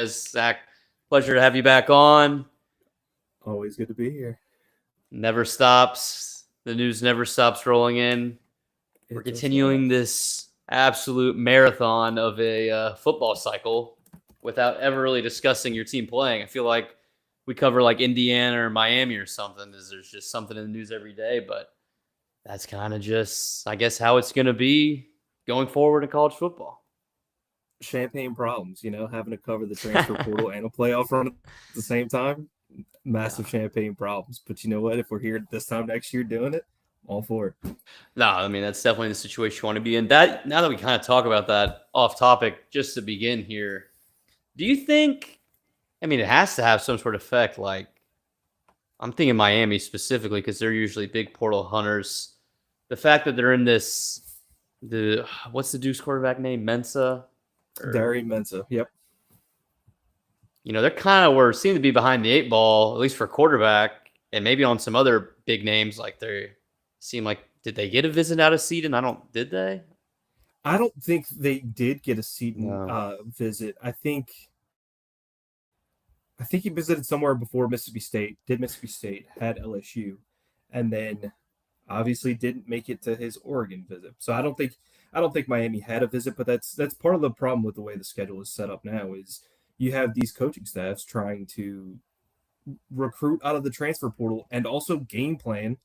Zach, pleasure to have you back on. Always good to be here. Never stops. The news never stops rolling in. We're continuing this absolute marathon of a football cycle without ever really discussing your team playing. I feel like we cover like Indiana or Miami or something. There's just something in the news every day, but that's kind of just, I guess, how it's going to be going forward in college football. Champagne problems, having to cover the transfer portal and a playoff run at the same time. Massive champagne problems. But you know what? If we're here this time next year doing it, all for it. No, I mean, that's definitely the situation you want to be in. That now that we kind of talk about that off topic, just to begin here, do you think, I mean, it has to have some sort of effect? Like, I'm thinking Miami specifically because they're usually big portal hunters. The fact that they're in what's the Duke's quarterback name? Mensa? Darian Mensa, yep. They're kind of seem to be behind the eight ball, at least for quarterback, and maybe on some other big names. Like they seem like, did they get a visit out of Seaton? Did they? I don't think they did get a Seaton visit. I think he visited somewhere before Mississippi State, did Mississippi State, had LSU, and then obviously didn't make it to his Oregon visit. So I don't think Miami had a visit, but that's part of the problem with the way the schedule is set up now is you have these coaching staffs trying to recruit out of the transfer portal and also game plan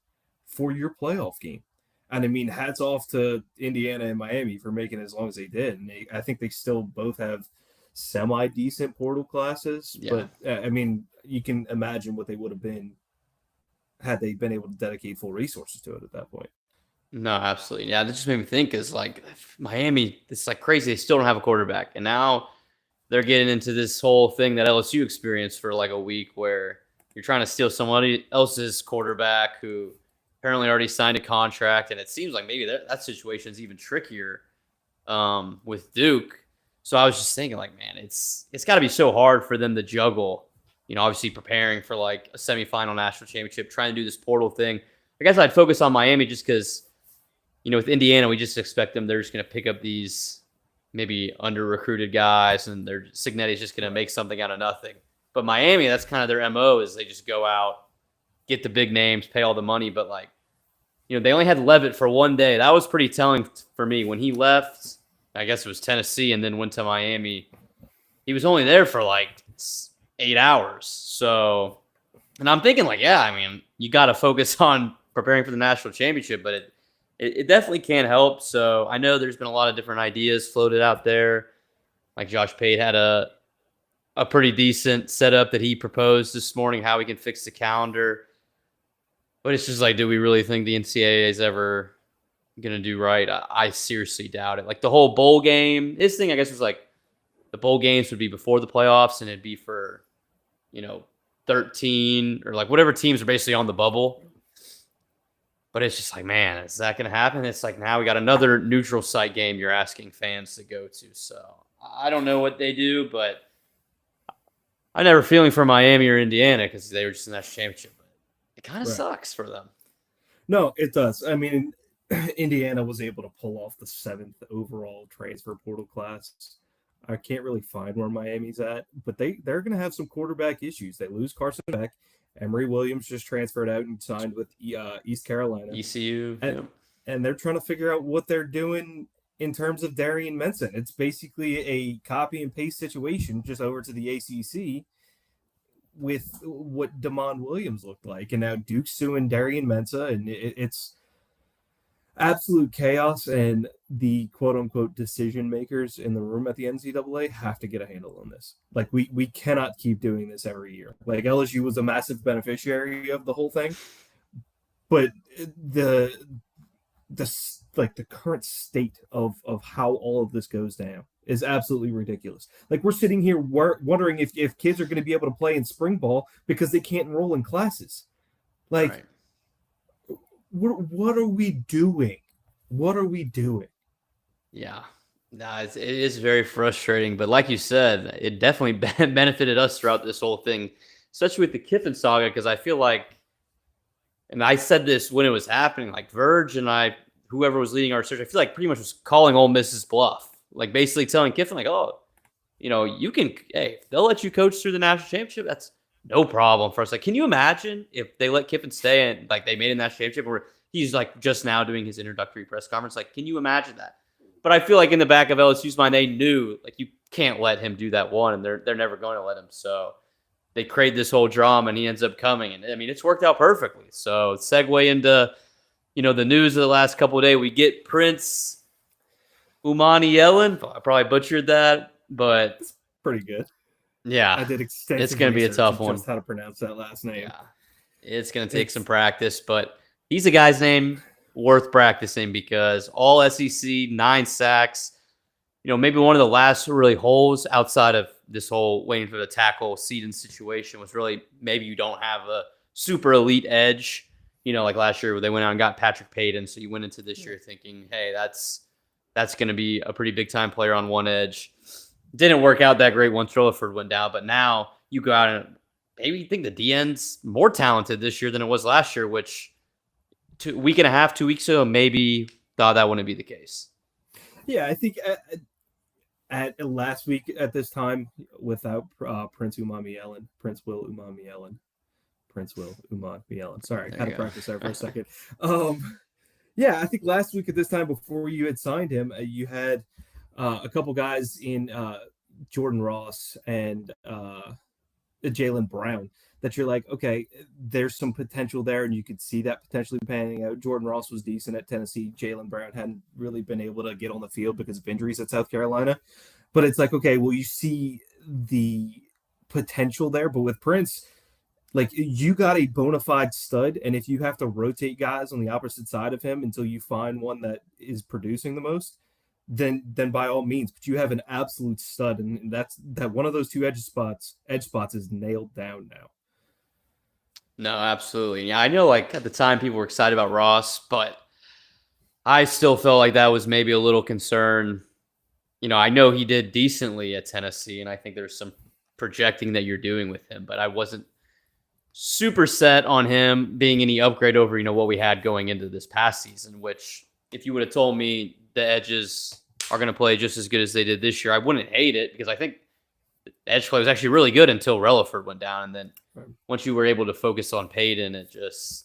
for your playoff game. And I mean, hats off to Indiana and Miami for making it as long as they did. And I think they still both have semi-decent portal classes. Yeah. But I mean, you can imagine what they would have been had they been able to dedicate full resources to it at that point. No, absolutely. Yeah, that just made me think is like Miami, it's like crazy. They still don't have a quarterback. And now they're getting into this whole thing that LSU experienced for like a week where you're trying to steal somebody else's quarterback who apparently already signed a contract. And it seems like maybe that situation is even trickier with Duke. So I was just thinking like, man, it's got to be so hard for them to juggle, obviously preparing for like a semifinal national championship, trying to do this portal thing. I guess I'd focus on Miami just because, with Indiana, we just expect them. They're just going to pick up these maybe under-recruited guys, and Cignetti's just going to make something out of nothing. But Miami, that's kind of their MO is they just go out, get the big names, pay all the money. But, like, they only had Levitt for one day. That was pretty telling for me. When he left, I guess it was Tennessee and then went to Miami, he was only there for, like, 8 hours. So, and I'm thinking, like, yeah, I mean, you got to focus on preparing for the national championship, but it definitely can't help. So I know there's been a lot of different ideas floated out there. Like Josh Pate had a pretty decent setup that he proposed this morning, how we can fix the calendar. But it's just like, do we really think the NCAA is ever going to do right? I seriously doubt it. Like the whole bowl game, this thing I guess was like the bowl games would be before the playoffs and it'd be for, 13 or like whatever teams are basically on the bubble. But it's just like, man, is that going to happen? It's like now we got another neutral site game you're asking fans to go to. So I don't know what they do, but I never feeling for Miami or Indiana because they were just in that championship. But it kind of sucks for them. No, it does. I mean, Indiana was able to pull off the 7th overall transfer portal class. I can't really find where Miami's at, but they're going to have some quarterback issues. They lose Carson Beck. Emory Williams just transferred out and signed with East Carolina. ECU. And they're trying to figure out what they're doing in terms of Darian Mensa. It's basically a copy and paste situation just over to the ACC with what Damon Williams looked like. And now Duke's suing Darian Mensa, and it's absolute chaos, and the quote-unquote decision makers in the room at the NCAA have to get a handle on this. Like, we cannot keep doing this every year. Like, LSU was a massive beneficiary of the whole thing, but the current state of how all of this goes down is absolutely ridiculous. Like, we're sitting here wondering if kids are going to be able to play in spring ball because they can't enroll in classes. Like, right. What are we doing? What are we doing? Yeah. No, it is very frustrating. But like you said, it definitely benefited us throughout this whole thing, especially with the Kiffin saga, because I feel like, and I said this when it was happening, like Verge and whoever was leading our search, I feel like pretty much was calling Ole Miss's bluff. Like basically telling Kiffin, like, oh, you can, hey, if they'll let you coach through the national championship, that's no problem for us. Like, can you imagine if they let Kiffin stay and like they made a national championship where he's like just now doing his introductory press conference? Like, can you imagine that? But I feel like in the back of LSU's mind, they knew like you can't let him do that one, and they're never going to let him. So they create this whole drama, and he ends up coming. And I mean, it's worked out perfectly. So segue into the news of the last couple of days. We get Princewill Umanmielen. I probably butchered that, but It's pretty good. Yeah, I did extensive. It's going to be a tough one. Just how to pronounce that last name. Yeah, it's going to take some practice, but he's a guy's name worth practicing because all SEC, 9 sacks. Maybe one of the last really holes outside of this whole waiting for the tackle Seaton situation was really maybe you don't have a super elite edge. Like last year where they went out and got Patrick Payton, so you went into this year thinking, hey, that's going to be a pretty big time player on one edge. Didn't work out that great once Rutherford went down, but now you go out and maybe you think the DN's more talented this year than it was last year, which 2 weeks ago, maybe thought that wouldn't be the case. Yeah, I think at last week at this time, without Princewill Umanmielen. Sorry, I had to practice there for a second. Yeah, I think last week at this time, before you had signed him, you had a couple guys in Jordan Ross and Jaylen Brown that you're like, okay, there's some potential there, and you could see that potentially panning out. Jordan Ross was decent at Tennessee. Jaylen Brown hadn't really been able to get on the field because of injuries at South Carolina. But it's like, okay, well, you see the potential there. But with Prince, like, you got a bona fide stud, and if you have to rotate guys on the opposite side of him until you find one that is producing the most, then by all means. But you have an absolute stud, and that one of those two edge spots is nailed down now. No, absolutely. Yeah, I know like at the time people were excited about Ross, but I still felt like that was maybe a little concern. I know he did decently at Tennessee, and I think there's some projecting that you're doing with him, but I wasn't super set on him being any upgrade over, what we had going into this past season, which if you would have told me the edges are going to play just as good as they did this year, I wouldn't hate it because I think the edge play was actually really good until Rutherford went down. And then once you were able to focus on Payton, he's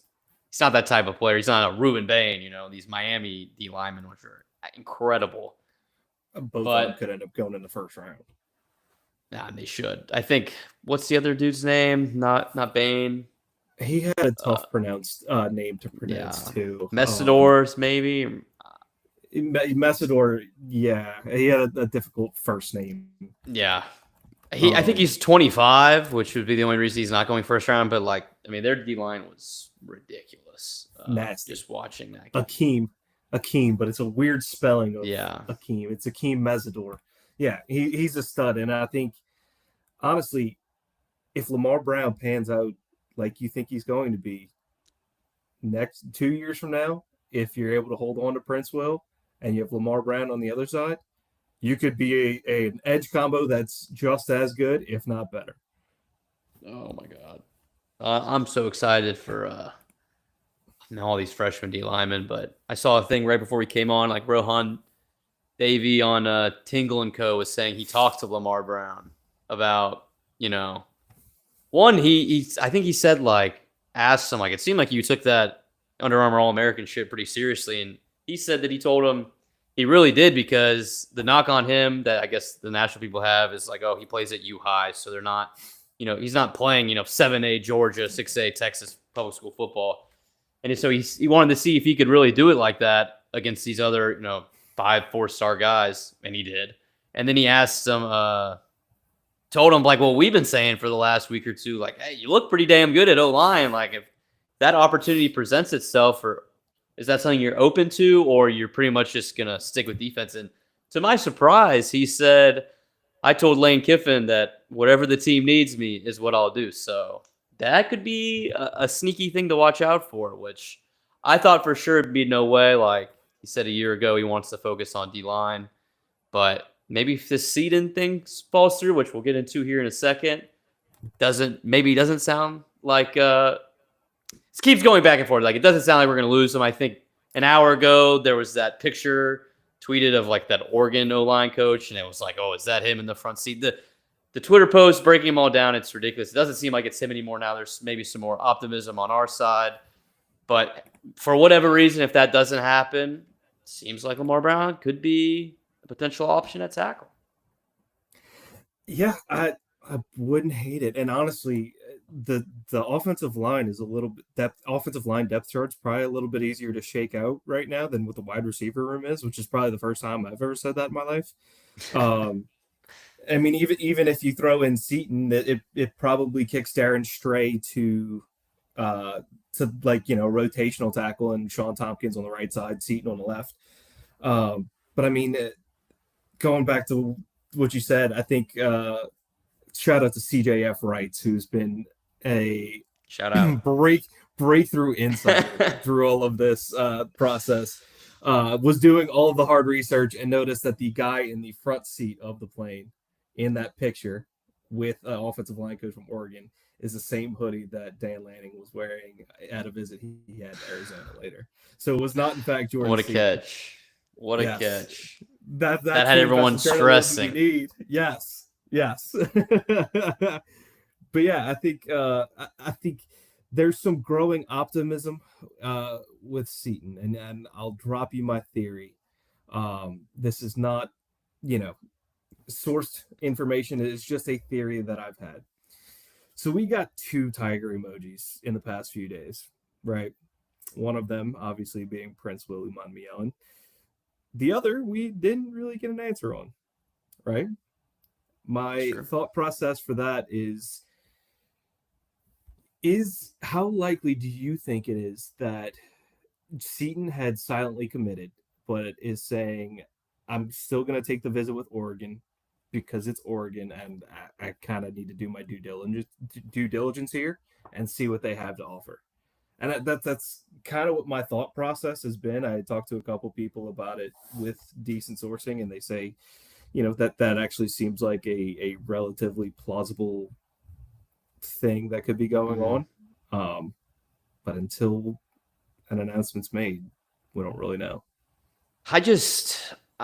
not that type of player. He's not a Ruben Bain, these Miami D linemen, which are incredible. Both of them could end up going in the first round. Nah, they should. I think, what's the other dude's name? Not Bain. He had a tough name to pronounce too. Messidors, maybe? Messidor, yeah. He had a difficult first name. Yeah. I think he's 25, which would be the only reason he's not going first round. But, their D-line was ridiculous. Nasty. Just watching that game. Akeem, but it's a weird spelling of Akeem. It's Akeem Messidor. Yeah, he's a stud. And I think, honestly, if Lamar Brown pans out like you think he's going to be next 2 years from now, if you're able to hold on to Princewill and you have Lamar Brown on the other side, you could be an edge combo that's just as good, if not better. Oh, my God. I'm so excited for all these freshman D linemen, but I saw a thing right before we came on, like Rohan Davey on Tingle & Co. was saying he talked to Lamar Brown about, one, I think he said, asked him, it seemed like you took that Under Armour All-American shit pretty seriously, and he said that he told him he really did because the knock on him that I guess the national people have is he plays at U High, so they're not, he's not playing, 7A Georgia, 6A Texas public school football. And so he wanted to see if he could really do it like that against these other, 5 4-star guys, and he did. And then he asked them, told him what we've been saying for the last week or two, hey, you look pretty damn good at O-line. If that opportunity presents itself, or is that something you're open to, or you're pretty much just gonna stick with defense? And to my surprise, he said, I told Lane Kiffin that whatever the team needs me is what I'll do. So that could be a sneaky thing to watch out for, which I thought for sure it'd be no way. He said a year ago he wants to focus on D-line. But maybe if this Seaton thing falls through, which we'll get into here in a second, doesn't sound like it keeps going back and forth. It doesn't sound like we're going to lose him. I think an hour ago there was that picture tweeted of like that Oregon O-line coach, and it was like, oh, is that him in the front seat? The Twitter post breaking them all down, it's ridiculous. It doesn't seem like it's him anymore now. There's maybe some more optimism on our side. But for whatever reason, if that doesn't happen, it seems like Lamar Brown could be a potential option at tackle. Yeah, I wouldn't hate it. And honestly, the offensive line is a little bit offensive line depth chart's probably a little bit easier to shake out right now than what the wide receiver room is, which is probably the first time I've ever said that in my life. I mean, even if you throw in Seaton, it probably kicks Darren Stray to like, rotational tackle and Sean Tompkins on the right side, Seaton on the left. But I mean, going back to what you said, I think shout out to CJF Wrights, who's been a shout out breakthrough insight through all of this process. Was doing all of the hard research and noticed that the guy in the front seat of the plane in that picture with an offensive line coach from Oregon is the same hoodie that Dan Lanning was wearing at a visit he had to Arizona later. So it was not, in fact, Jordan. What a Seaton. catch. What a catch. That had everyone stressing. Yes. But yeah, I think there's some growing optimism with Seaton, and I'll drop you my theory. This is not, sourced information. It's just a theory that I've had. So we got 2 tiger emojis in the past few days, right? One of them obviously being Princewill Umanmielen. The other we didn't really get an answer on, right? My thought process for that is how likely do you think it is that Seaton had silently committed, but is saying, I'm still going to take the visit with Oregon because it's Oregon, and I kind of need to do my due diligence here and see what they have to offer. And that's kind of what my thought process has been. I talked to a couple people about it with decent sourcing, and they say, that actually seems like a relatively plausible thing that could be going on. But until an announcement's made, we don't really know.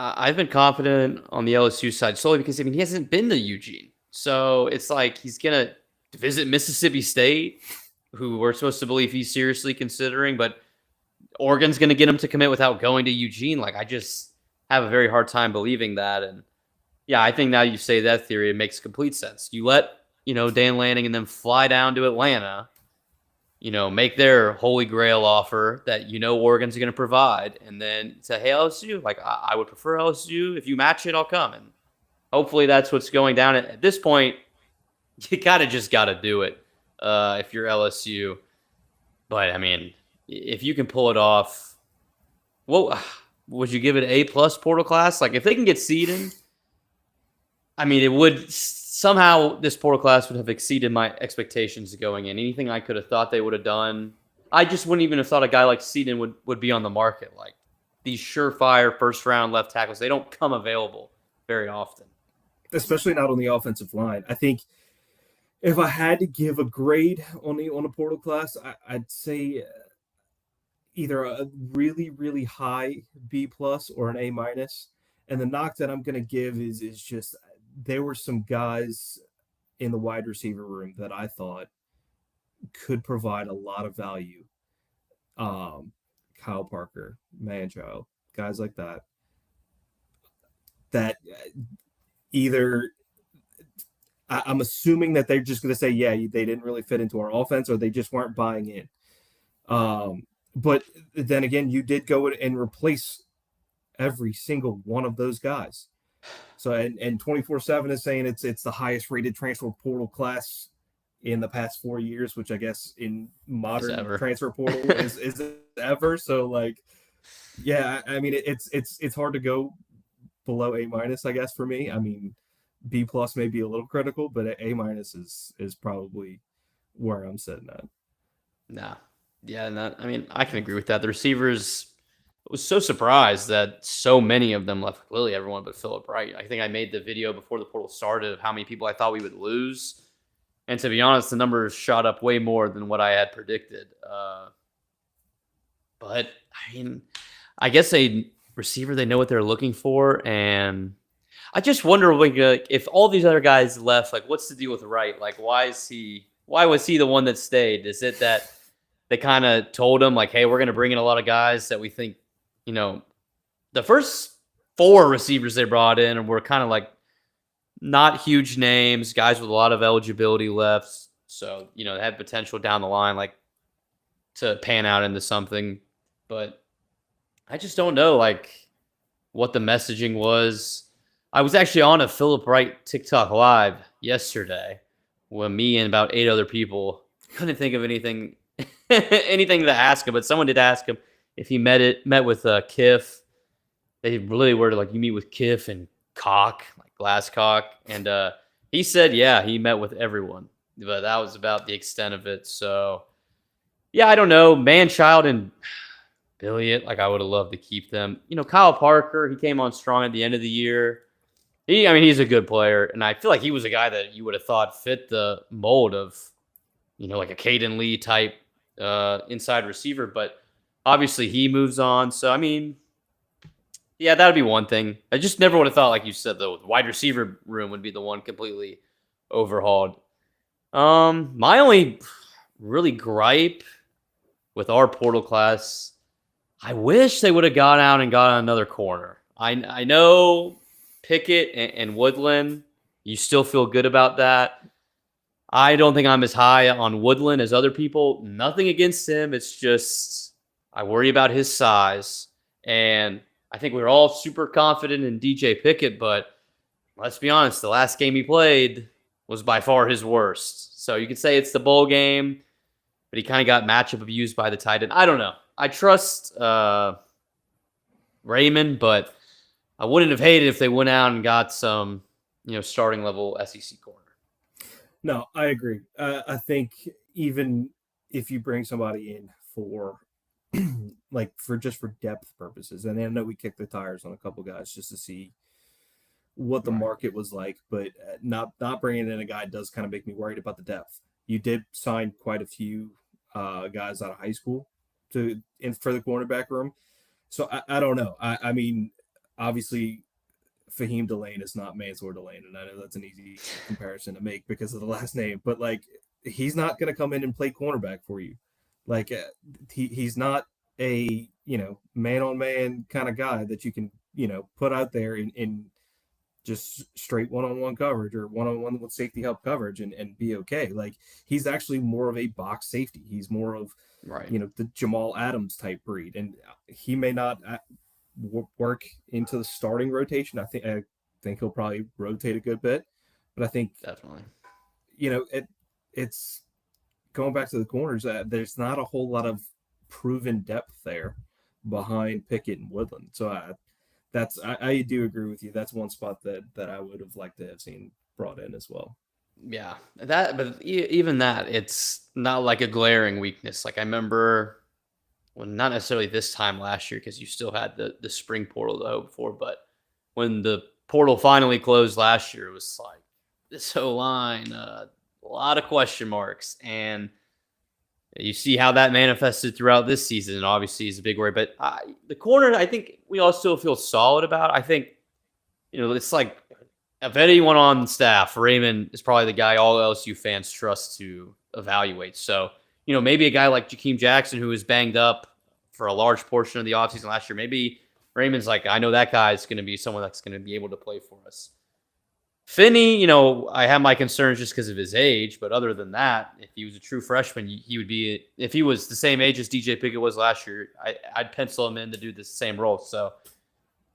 I've been confident on the LSU side solely because, he hasn't been to Eugene. So it's like he's going to visit Mississippi State, who we're supposed to believe he's seriously considering, but Oregon's going to get him to commit without going to Eugene. Like, I just have a very hard time believing that. And yeah, I think now you say that theory, it makes complete sense. You let, Dan Lanning and them fly down to Atlanta, make their holy grail offer that, Oregon's going to provide. And then say, hey, LSU, like, I would prefer LSU. If you match it, I'll come. And hopefully that's what's going down. At this point, you just got to do it if you're LSU. But, if you can pull it off, would you give it A+ portal class? Like, if they can get Seaton, it would somehow, this portal class would have exceeded my expectations going in. Anything I could have thought they would have done, I just wouldn't even have thought a guy like Seaton would be on the market. Like, these surefire first-round left tackles, they don't come available very often. Especially not on the offensive line. I think if I had to give a grade on a portal class, I'd say either a really, really high B+ or an A-. And the knock that I'm going to give is just there were some guys in the wide receiver room that I thought could provide a lot of value. Kyle Parker, Manchild, guys like that. That either I'm assuming that they're just going to say, yeah, they didn't really fit into our offense, or they just weren't buying in. But then again, you did go and replace every single one of those guys. So, and 24/7 is saying it's the highest rated transfer portal class in the past 4 years, which I guess in modern transfer portal is ever. So, like, yeah, it's hard to go below A-, I guess, for me. B+ may be a little critical, but A- is probably where I'm sitting at. Nah. Yeah, I can agree with that. The receivers, I was so surprised that so many of them left. Clearly everyone but Phillip Wright. I think I made the video before the portal started of how many people I thought we would lose. And to be honest, the numbers shot up way more than what I had predicted. But, I guess a receiver. They know what they're looking for, and I just wonder, like, if all these other guys left, like, what's the deal with Wright? Like, why was he the one that stayed? Is it that they kind of told him, like, hey, we're going to bring in a lot of guys that we think, the first 4 receivers they brought in and were kind of like not huge names, guys with a lot of eligibility left. So, they had potential down the line, like, to pan out into something. But I just don't know, like, what the messaging was. I was actually on a Philip Wright TikTok live yesterday with me and about 8 other people. Couldn't think of anything to ask him, but someone did ask him if he met with Kiff. They really were like, you meet with Kiff and Cock, like Glasscock. And he said, yeah, he met with everyone. But that was about the extent of it. So, yeah, I don't know. Manchild and Billiot, like, I would have loved to keep them. Kyle Parker, he came on strong at the end of the year. He's a good player. And I feel like he was a guy that you would have thought fit the mold of, like a Caden Lee type inside receiver. But obviously he moves on. So, yeah, that would be one thing. I just never would have thought, like you said, the wide receiver room would be the one completely overhauled. My only really gripe with our portal class, I wish they would have gone out and got another corner. I know Pickett and Woodland, you still feel good about that. I don't think I'm as high on Woodland as other people. Nothing against him. It's just I worry about his size. And I think we were all super confident in DJ Pickett, but let's be honest, the last game he played was by far his worst. So you could say it's the bowl game, but he kind of got matchup abused by the tight end. I don't know. I trust Raymond, but I wouldn't have hated if they went out and got some, starting level SEC corner. No, I agree. I think even if you bring somebody in for for depth purposes, and I know we kicked the tires on a couple guys just to see what the market was like, but not bringing in a guy does kind of make me worried about the depth. You did sign quite a few guys out of high school for the cornerback room, so I don't know. I mean, obviously, Fahim Delane is not Mansour Delane, and I know that's an easy comparison to make because of the last name, but like he's not going to come in and play cornerback for you. Like he's not a man-on-man kind of guy that you can put out there in just straight one-on-one coverage or one-on-one with safety help coverage and be okay. Like he's actually more of a box safety. He's more of the Jamal Adams type breed, and he may not work into the starting rotation. I think he'll probably rotate a good bit, but I think definitely it's going back to the corners. There's not a whole lot of proven depth there behind Pickett and Woodland. So I do agree with you. That's one spot that I would have liked to have seen brought in as well. Yeah, but even that, it's not like a glaring weakness. Like I remember, well, not necessarily this time last year because you still had the spring portal to hope for, but when the portal finally closed last year, it was like this O-line, a lot of question marks, and you see how that manifested throughout this season, and obviously is a big worry. But the corner, I think we all still feel solid about. I think, it's like if anyone on staff, Raymond is probably the guy all LSU fans trust to evaluate. So, maybe a guy like Jakeem Jackson, who was banged up for a large portion of the offseason last year, maybe Raymond's like, I know that guy is going to be someone that's going to be able to play for us. Finney, I have my concerns just because of his age, but other than that, if he was a true freshman, he would be, if he was the same age as DJ Pickett was last year, I'd pencil him in to do the same role. So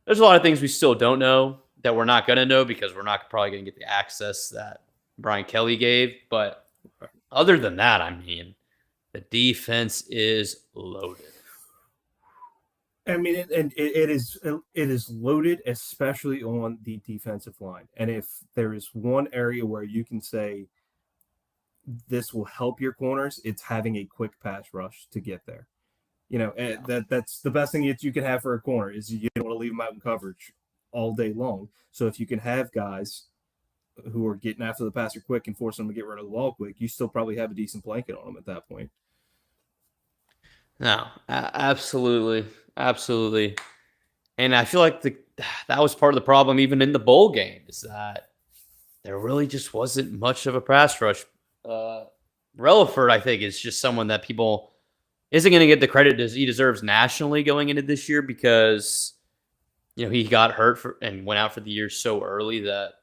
there's a lot of things we still don't know that we're not going to know because we're not probably going to get the access that Brian Kelly gave. But other than that, the defense is loaded. And it is loaded, especially on the defensive line. And if there is one area where you can say this will help your corners, it's having a quick pass rush to get there. That's the best thing that you can have for a corner is you don't want to leave them out in coverage all day long. So if you can have guys who are getting after the passer quick and force them to get rid of the ball quick, you still probably have a decent blanket on them at that point. No, absolutely. Absolutely. And I feel like that was part of the problem even in the bowl game, is that there really just wasn't much of a pass rush. Relaford, I think, is just someone that people isn't going to get the credit he deserves nationally going into this year, because he got hurt and went out for the year so early that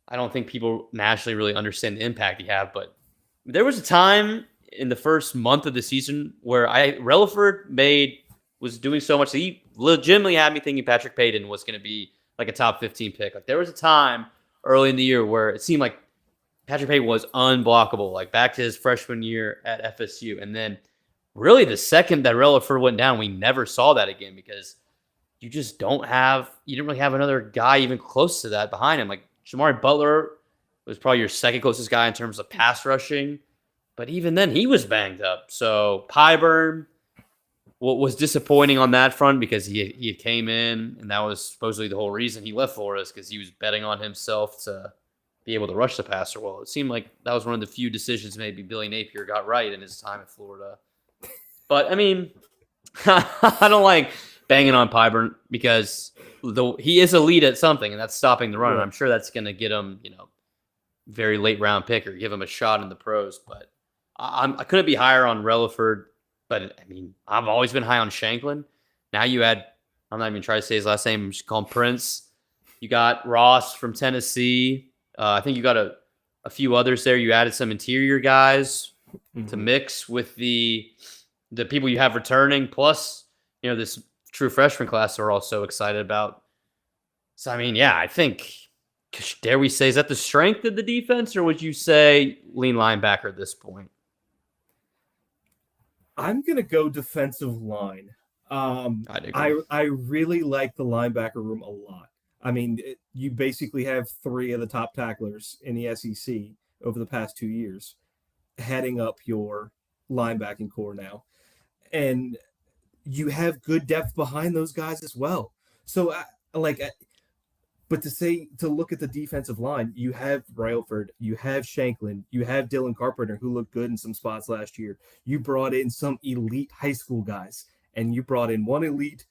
I don't think people nationally really understand the impact he had. But there was a time in the first month of the season where Relaford was doing so much that he legitimately had me thinking Patrick Payton was going to be like a top 15 pick. Like, there was a time early in the year where it seemed like Patrick Payton was unblockable, like back to his freshman year at FSU. And then really the second that Relaford went down, we never saw that again, because you didn't really have another guy even close to that behind him. Like, Jamari Butler was probably your second closest guy in terms of pass rushing, but even then he was banged up. So Pyburn, what was disappointing on that front, because he came in, and that was supposedly the whole reason he left Florida, is because he was betting on himself to be able to rush the passer well. It seemed like that was one of the few decisions maybe Billy Napier got right in his time at Florida. But, I mean, I don't like banging on Pyburn, because he is elite at something, and that's stopping the run. And I'm sure that's going to get him, very late round pick, or give him a shot in the pros. But I couldn't be higher on Relaford. But, I mean, I've always been high on Shanklin. Now you add, I'm not even trying to say his last name, I'm just call him Prince. You got Ross from Tennessee. I think you got a few others there. You added some interior guys to mix with the people you have returning. Plus, this true freshman class are also excited about. So, I mean, yeah, I think, dare we say, is that the strength of the defense, or would you say lean linebacker at this point? I'm going to go defensive line. I really like the linebacker room a lot. I mean, you basically have three of the top tacklers in the SEC over the past 2 years heading up your linebacking core now. And you have good depth behind those guys as well. So, but to look at the defensive line, you have Relaford, you have Shanklin, you have Dylan Carpenter, who looked good in some spots last year. You brought in some elite high school guys, and you brought in one elite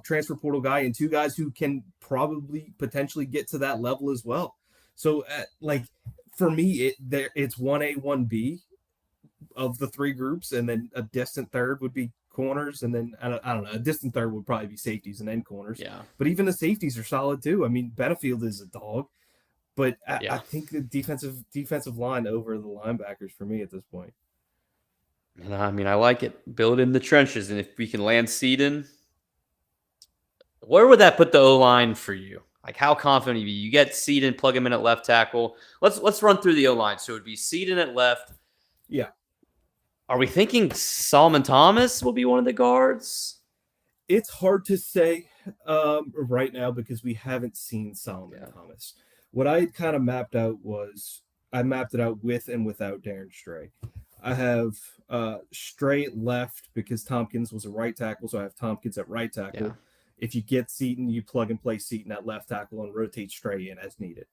transfer portal guy and two guys who can probably potentially get to that level as well. So, for me, it's 1A, 1B of the three groups, and then a distant third would be corners, and then I don't know, a distant third would probably be safeties and then corners. Yeah. But even the safeties are solid too. I mean, Benefield is a dog, but I think the defensive line over the linebackers for me at this point. And I mean, I like it. Build in the trenches, and if we can land Seaton, where would that put the O-line for you? Like, how confident are you? You get Seaton, plug him in at left tackle. Let's run through the O-line. So it would be Seaton at left. Yeah. Are we thinking Solomon Thomas will be one of the guards? It's hard to say right now, because we haven't seen Solomon Thomas. What I had kind of mapped out was I mapped it out with and without Darren Stray. I have Stray at left because Tompkins was a right tackle, so I have Tompkins at right tackle. Yeah. If you get Seaton, you plug and play Seaton at left tackle and rotate Stray in as needed.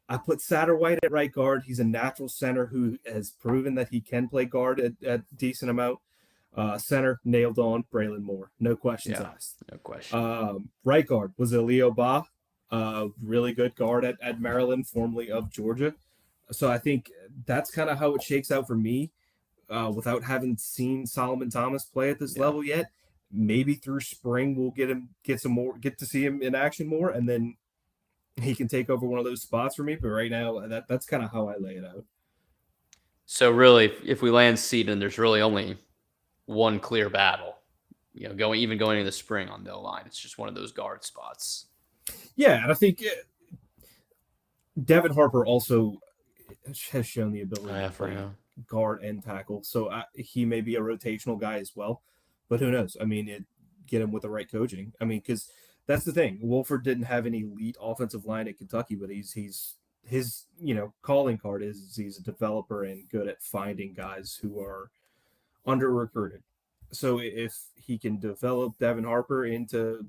I put Satterwhite at right guard. He's a natural center who has proven that he can play guard at decent amount. Center, nailed on, Braylon Moore. No questions asked. No question. Right guard was Leo Ba, really good guard at Maryland, formerly of Georgia. So I think that's kind of how it shakes out for me, without having seen Solomon Thomas play at this level yet. Maybe through spring we'll get to see him in action more, and then he can take over one of those spots for me. But right now, that's kind of how I lay it out. So really, if we land Seaton, there's really only one clear battle. Going into the spring on the O-line, it's just one of those guard spots. Yeah, and I think Devin Harper also has shown the ability to play guard and tackle. So he may be a rotational guy as well. But who knows? I mean, get him with the right coaching. I mean, because that's the thing. Wolford didn't have any elite offensive line at Kentucky, but his calling card is he's a developer and good at finding guys who are under recruited. So if he can develop Devin Harper into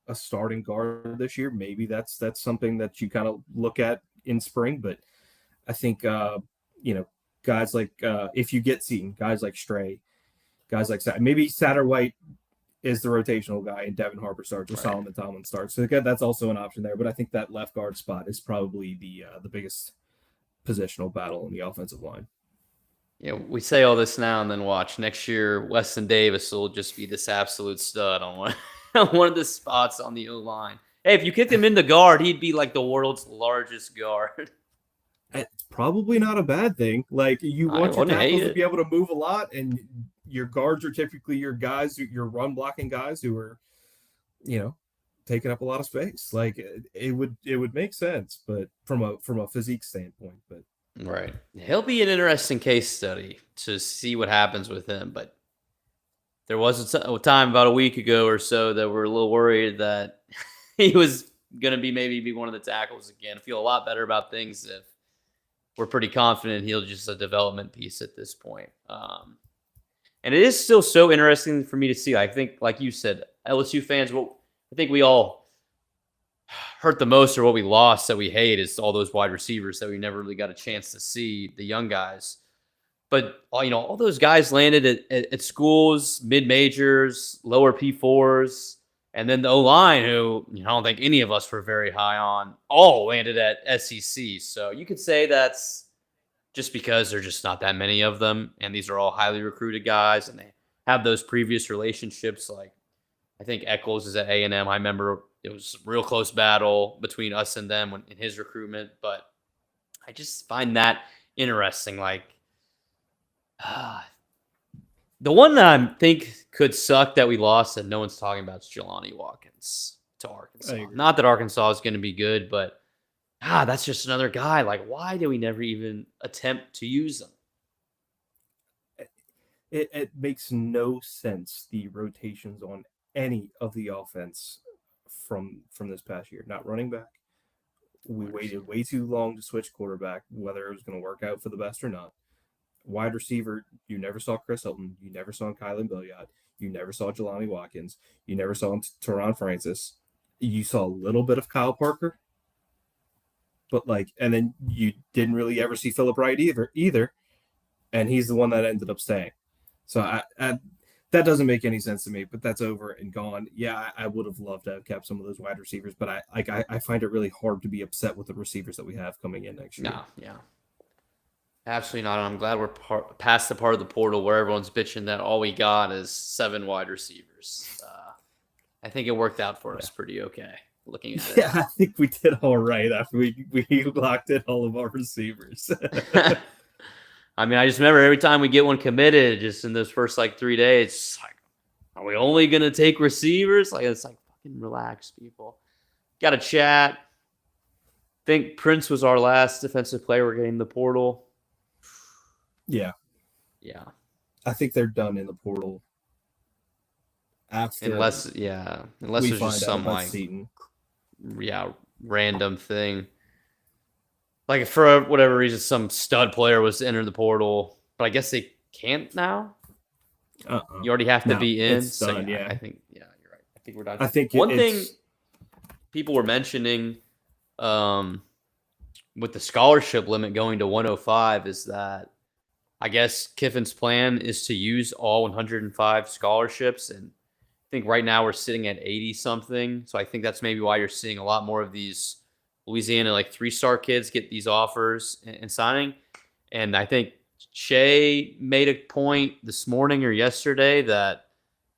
a starting guard this year, maybe that's something that you kind of look at in spring. But I think guys like if you get Seaton, guys like Stray, guys like maybe Satterwhite is the rotational guy and Devin Harper starts or Right. Solomon Tomlin starts. So again, that's also an option there. But I think that left guard spot is probably the biggest positional battle in the offensive line. Yeah, we say all this now and then watch. Next year, Weston Davis will just be this absolute stud on one of the spots on the O-line. Hey, if you kicked him in the guard, he'd be like the world's largest guard. It's probably not a bad thing. Like, you I want your wouldn't hate tackles to it. be able to move a lot, and your guards are typically your guys, your run blocking guys who are, taking up a lot of space. Like, it would make sense, but from a physique standpoint. But Right. He'll be an interesting case study to see what happens with him. But there was a time about a week ago or so that we're a little worried that he was going to maybe one of the tackles again. I feel a lot better about things if we're pretty confident he'll just a development piece at this point. And it is still so interesting for me to see. I think, like you said, LSU fans, I think we all hurt the most or what we lost that we hate is all those wide receivers that we never really got a chance to see, the young guys. But, all those guys landed at schools, mid-majors, lower P4s, and then the O-line, who I don't think any of us were very high on, all landed at SEC. So you could say that's just because there's just not that many of them, and these are all highly recruited guys, and they have those previous relationships. Like, I think Eccles is at A&M. I remember it was a real close battle between us and them in his recruitment, but I just find that interesting. Like, the one that I think could suck that we lost that no one's talking about is Jelani Watkins to Arkansas. Not that Arkansas is going to be good, but that's just another guy. Like, why do we never even attempt to use him? it makes no sense, the rotations on any of the offense from this past year. Not running back. We waited way too long to switch quarterback, whether it was going to work out for the best or not. Wide receiver, you never saw Chris Hilton. You never saw Kylan Billiot. You never saw Jelani Watkins. You never saw Teron Francis. You saw a little bit of Kyle Parker. But and then you didn't really ever see Phillip Wright either. And he's the one that ended up staying. So that doesn't make any sense to me, but that's over and gone. Yeah, I would have loved to have kept some of those wide receivers, but I find it really hard to be upset with the receivers that we have coming in next year. No, yeah. Absolutely not. And I'm glad we're past the part of the portal where everyone's bitching that all we got is 7 wide receivers. I think it worked out for us pretty okay. Looking at it. Yeah, I think we did all right after we locked in all of our receivers. I mean, I just remember every time we get one committed, just in those first 3 days, it's like, are we only gonna take receivers? It's like, fucking relax, people. Got to chat. Think Prince was our last defensive player we're getting in the portal. Yeah. I think they're done in the portal. After unless there's just some Seaton. random thing. Like, for whatever reason, some stud player was to enter the portal, but I guess they can't now. You already have to be in. It's done, yeah. I think, you're right. I think we're done. I think one thing people were mentioning with the scholarship limit going to 105 is that I guess Kiffin's plan is to use all 105 scholarships, and I think right now we're sitting at 80 something. So I think that's maybe why you're seeing a lot more of these Louisiana 3-star kids get these offers and signing. And I think Shea made a point this morning or yesterday that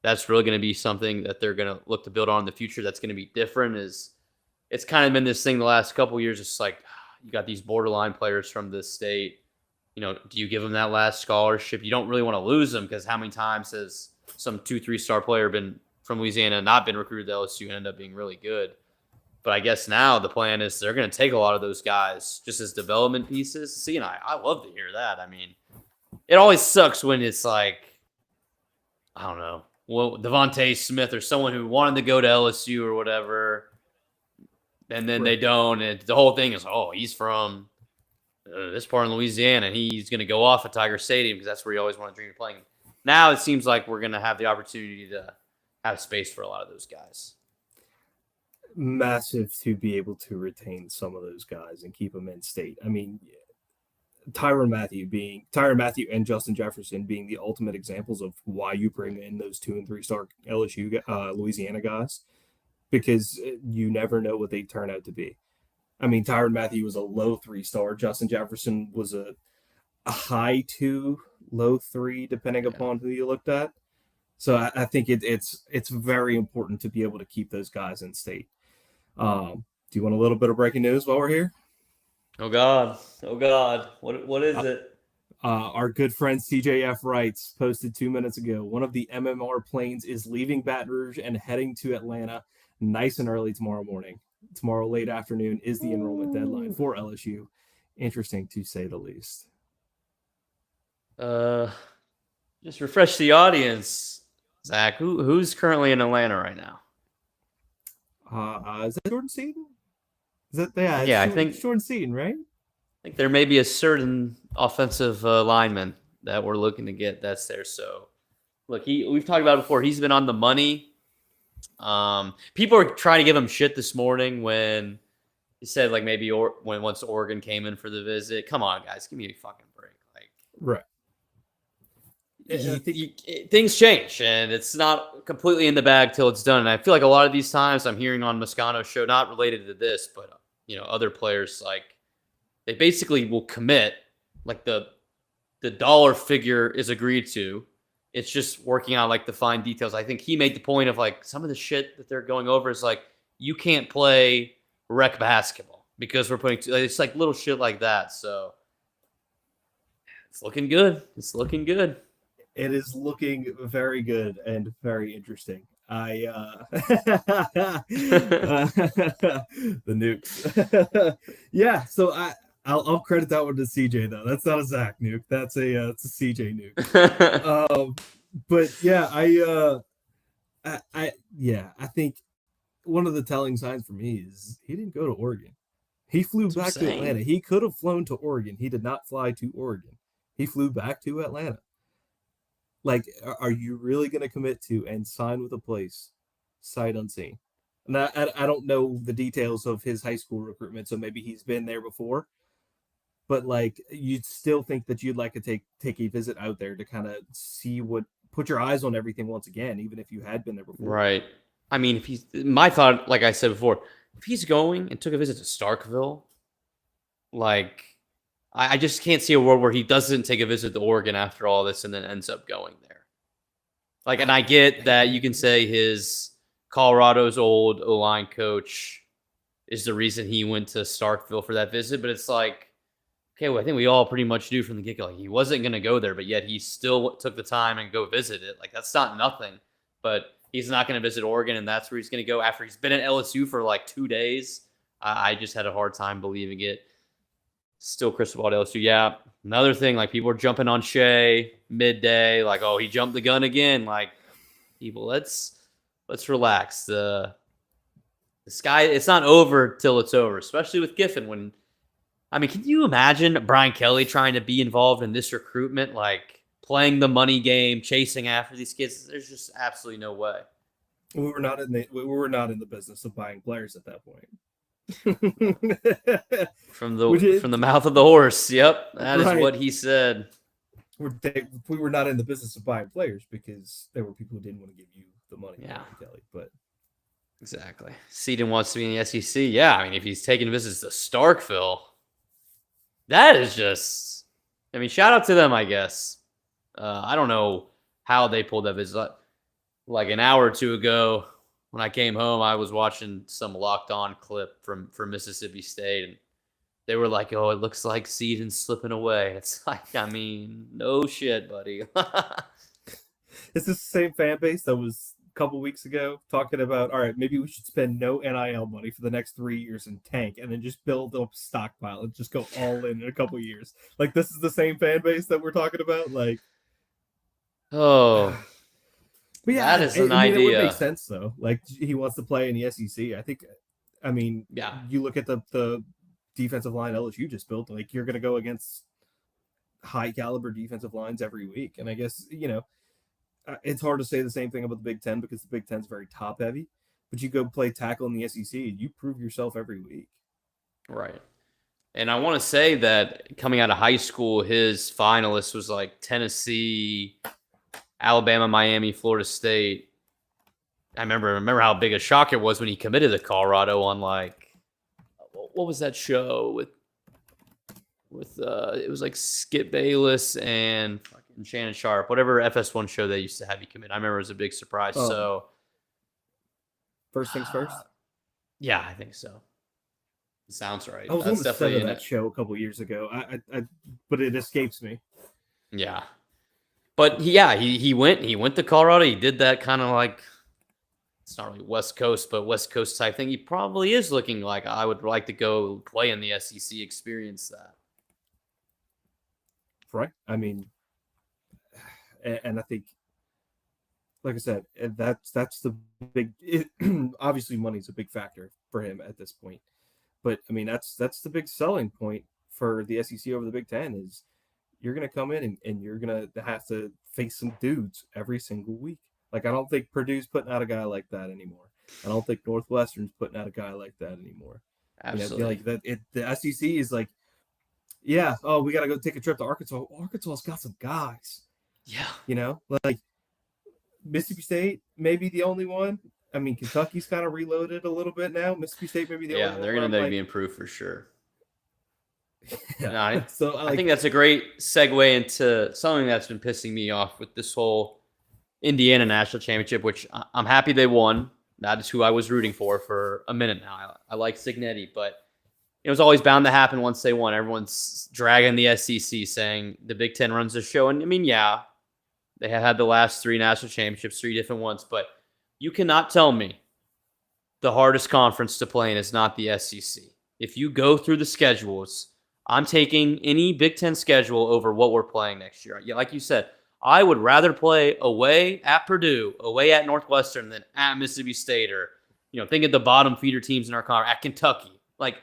that's really going to be something that they're going to look to build on in the future. That's going to be different. It's kind of been this thing the last couple of years. It's like, you got these borderline players from this state. Do you give them that last scholarship? You don't really want to lose them, because how many times has some 2-3-star player been from Louisiana not been recruited to LSU and end up being really good? But I guess now the plan is they're going to take a lot of those guys just as development pieces. See, and I love to hear that. I mean, it always sucks when it's like, I don't know, Devontae Smith or someone who wanted to go to LSU or whatever, and then they don't. And the whole thing is, he's from this part in Louisiana, and he's going to go off at Tiger Stadium because that's where he always wanted to dream of playing. Now it seems like we're going to have the opportunity to have space for a lot of those guys. Massive to be able to retain some of those guys and keep them in state. I mean, Tyrann Mathieu and Justin Jefferson being the ultimate examples of why you bring in those 2 and 3-star LSU Louisiana guys, because you never know what they turn out to be. I mean, Tyrann Mathieu was a low 3-star. Justin Jefferson was a high 2, low 3, depending upon who you looked at. So I think it's very important to be able to keep those guys in state. Do you want a little bit of breaking news while we're here? Oh God. What is it? Our good friend CJF writes, posted 2 minutes ago, one of the MMR planes is leaving Baton Rouge and heading to Atlanta nice and early tomorrow morning. Tomorrow late afternoon is the enrollment deadline for LSU. Interesting, to say the least. Just refresh the audience, Zach. Who's currently in Atlanta right now? Is that Jordan Seaton? I think Jordan Seaton, right? I think there may be a certain offensive lineman that we're looking to get that's there. So, look, we've talked about it before. He's been on the money. People are trying to give him shit this morning when he said like maybe once Oregon came in for the visit. Come on, guys, give me a fucking break. Like, right. Things change, and it's not completely in the bag till it's done. And I feel like a lot of these times I'm hearing on Moscano's show, not related to this, but other players, like they basically will commit, like the dollar figure is agreed to. It's just working out like the fine details. I think he made the point of like some of the shit that they're going over is like you can't play rec basketball because we're putting it's like little shit like that. So it's looking good. It is looking very good and very interesting. The nukes. Yeah, so I'll credit that one to CJ though. That's not a Zach nuke. It's a CJ nuke. But yeah, I think one of the telling signs for me is he didn't go to Oregon. He flew back to Atlanta. He could have flown to Oregon. He did not fly to Oregon. He flew back to Atlanta. Like, are you really going to commit to and sign with a place sight unseen? And I don't know the details of his high school recruitment, so maybe he's been there before. But like, you'd still think that you'd like to take a visit out there to kind of see put your eyes on everything once again, even if you had been there before. Right. I mean, my thought, like I said before, if he's going and took a visit to Starkville, like, I just can't see a world where he doesn't take a visit to Oregon after all this and then ends up going there. Like, and I get that you can say his Colorado's old O-line coach is the reason he went to Starkville for that visit, but it's like, okay, well, I think we all pretty much knew from the get-go, like, he wasn't going to go there, but yet he still took the time and go visit it. Like, that's not nothing, but he's not going to visit Oregon, and that's where he's going to go after he's been at LSU for like 2 days. I just had a hard time believing it. Still crystal ball LSU. Yeah. Another thing, like people are jumping on Shea midday, like, oh, he jumped the gun again. Like, people, let's relax. The sky, it's not over till it's over, especially with Kiffin. Can you imagine Brian Kelly trying to be involved in this recruitment, like playing the money game, chasing after these kids? There's just absolutely no way. We were not in the business of buying players at that point. from the mouth of the horse. Yep, that is what he said. We were not in the business of buying players because there were people who didn't want to give you the money. Yeah, Kelly, but exactly. Seaton wants to be in the SEC. Yeah, I mean, if he's taking visits to Starkville, that is just. I mean, shout out to them, I guess. I don't know how they pulled that visit. Like an hour or two ago, when I came home, I was watching some Locked On clip from Mississippi State, and they were like, "Oh, it looks like Seaton's slipping away." It's like, I mean, no shit, buddy. Is this the same fan base that was a couple weeks ago talking about, all right, maybe we should spend no NIL money for the next 3 years and tank, and then just build up a stockpile and just go all in a couple years? Like, this is the same fan base that we're talking about? Like, oh. But yeah, that is an idea. It would make sense though. Like, he wants to play in the SEC. You look at the defensive line LSU just built. Like, you're going to go against high caliber defensive lines every week, and I guess it's hard to say the same thing about the Big Ten because the Big Ten is very top heavy. But you go play tackle in the SEC, and you prove yourself every week. Right. And I want to say that coming out of high school, his finalist was like Tennessee, Alabama, Miami, Florida State. I remember how big a shock it was when he committed to Colorado on like, what was that show with it was like Skip Bayless and fucking Shannon Sharp, whatever FS1 show they used to have you commit. I remember it was a big surprise. Oh. So First things first. Yeah, I think so. Sounds right. I was That's on the set definitely of in that it. show a couple years ago. But it escapes me. Yeah, but he went to Colorado. He did that kind of like, it's not really West Coast, but West Coast type thing. He probably is looking like, I would like to go play in the SEC, experience that. Right. I mean, and I think, like I said, that's the big. Obviously, money's a big factor for him at this point. But I mean, that's the big selling point for the SEC over the Big Ten is you're going to come in and you're going to have to face some dudes every single week. Like, I don't think Purdue's putting out a guy like that anymore. I don't think Northwestern's putting out a guy like that anymore. Absolutely. You know, like that. The SEC is like, yeah, oh, we got to go take a trip to Arkansas. Arkansas's got some guys. Yeah. You know, like Mississippi State may be the only one. I mean, Kentucky's kind of reloaded a little bit now. Mississippi State may be the only one. Yeah, they're going to be improved for sure. Yeah. No, I I think that's a great segue into something that's been pissing me off with this whole Indiana national championship, which I'm happy they won. That is who I was rooting for a minute now. I like Signetti, but it was always bound to happen once they won. Everyone's dragging the SEC, saying the Big Ten runs the show. And I mean, yeah, they have had the last 3 national championships, 3 different ones, but you cannot tell me the hardest conference to play in is not the SEC. If you go through the schedules, I'm taking any Big Ten schedule over what we're playing next year. Yeah, like you said, I would rather play away at Purdue, away at Northwestern than at Mississippi State, or think of the bottom feeder teams in our conference, at Kentucky, like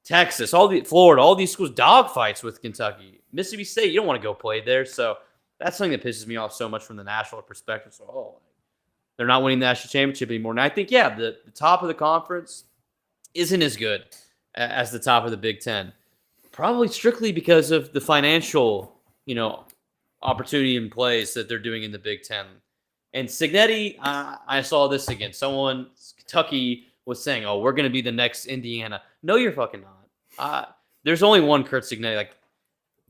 Texas, Florida, all these schools dogfights with Kentucky. Mississippi State, you don't want to go play there. So that's something that pisses me off so much from the national perspective. So they're not winning the national championship anymore. And I think the top of the conference isn't as good as the top of the Big Ten. Probably strictly because of the financial, opportunity and plays that they're doing in the Big Ten. And Signetti, I saw this again. Kentucky was saying, "Oh, we're going to be the next Indiana." No, you're fucking not. There's only one Kurt Signetti. Like,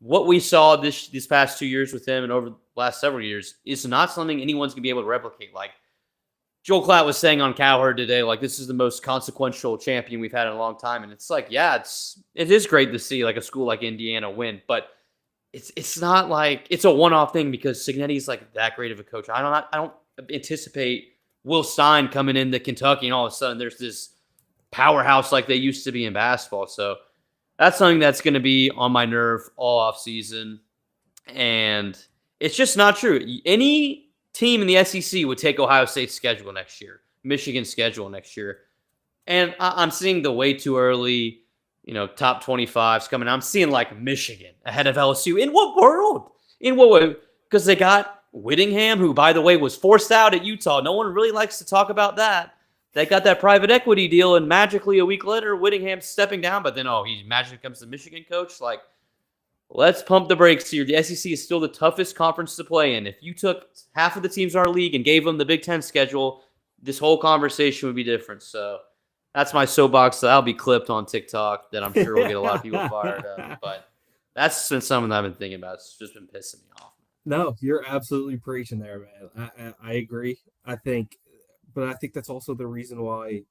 what we saw this past 2 years with him and over the last several years is not something anyone's going to be able to replicate. Like Joel Klatt was saying on Cowherd today, like, this is the most consequential champion we've had in a long time. And it's like, yeah, it is great to see like a school like Indiana win, but it's not like it's a one-off thing because Signetti's like that great of a coach. I don't anticipate Will Stein coming into Kentucky and all of a sudden there's this powerhouse like they used to be in basketball. So that's something that's going to be on my nerve all off season. And it's just not true. Any team in the SEC would take Ohio State's schedule next year, Michigan's schedule next year. And I'm seeing the way too early, top 25s coming. I'm seeing like Michigan ahead of LSU. In what world? In what way? Because they got Whittingham, who, by the way, was forced out at Utah. No one really likes to talk about that. They got that private equity deal, and magically a week later, Whittingham's stepping down. But then, he magically becomes the Michigan coach. Like, let's pump the brakes here. The SEC is still the toughest conference to play in. If you took half of the teams in our league and gave them the Big Ten schedule, this whole conversation would be different. So that's my soapbox. That'll be clipped on TikTok. That I'm sure will get a lot of people fired up. But that's been something I've been thinking about. It's just been pissing me off. No, you're absolutely preaching there, man. I agree. I think that's also the reason why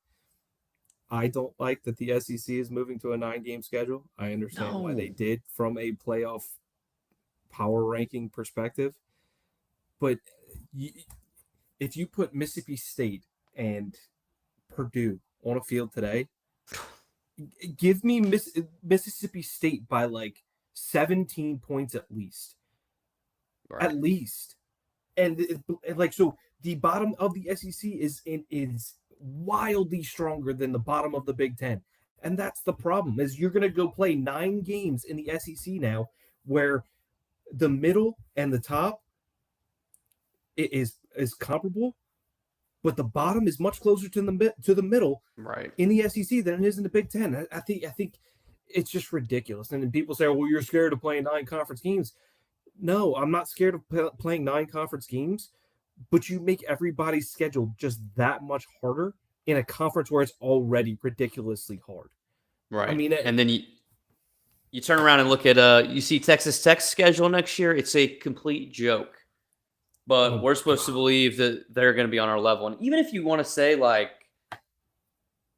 I don't like that the SEC is moving to a 9-game schedule. I understand why they did from a playoff power ranking perspective. But if you put Mississippi State and Purdue on a field today, give me Mississippi State by like 17 points at least. Right. At least. And so the bottom of the SEC is wildly stronger than the bottom of the Big Ten. And that's the problem, is you're going to go play 9 games in the SEC now where the middle and the top is comparable, but the bottom is much closer to the middle right. in the SEC than it is in the Big Ten. I think it's just ridiculous. And then people say, well, you're scared of playing 9 conference games. No, I'm not scared of playing 9 conference games, but you make everybody's schedule just that much harder in a conference where it's already ridiculously hard. Right. I mean, and then you turn around and look at you see Texas Tech's schedule next year. It's a complete joke. But we're supposed to believe that they're going to be on our level. And even if you want to say, like,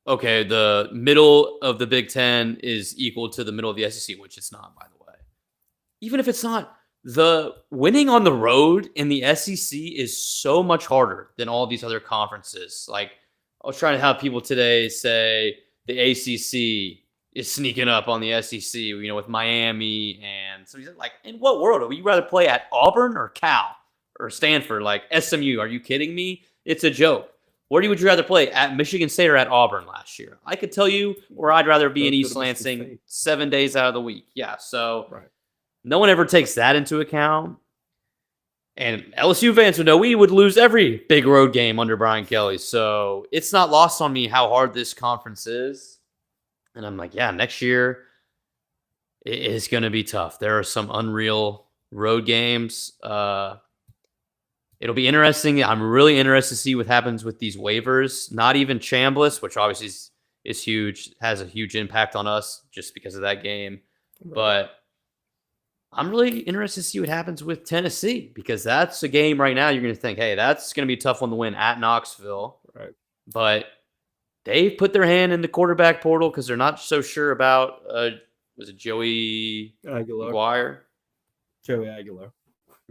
okay, the middle of the Big Ten is equal to the middle of the SEC, which it's not, by the way. Even if it's not, the winning on the road in the SEC is so much harder than all these other conferences. Like, I was trying to have people today say the ACC is sneaking up on the SEC, with Miami. And so he's like, in what world? Would you rather play at Auburn or Cal? Or Stanford, like SMU. Are you kidding me? It's a joke. Where would you rather play, at Michigan State or at Auburn last year? I could tell you where I'd rather be in East Lansing 7 days out of the week. Yeah, so no one ever takes that into account. And LSU fans would know we would lose every big road game under Brian Kelly. So it's not lost on me how hard this conference is. And I'm like, yeah, next year it is going to be tough. There are some unreal road games. It'll be interesting. I'm really interested to see what happens with these waivers. Not even Chambliss, which obviously is huge, has a huge impact on us just because of that game. Right. But I'm really interested to see what happens with Tennessee, because that's a game right now you're going to think, hey, that's going to be a tough one to win at Knoxville. Right. But they've put their hand in the quarterback portal because they're not so sure about, was it Joey Aguilar? Joey Aguilar.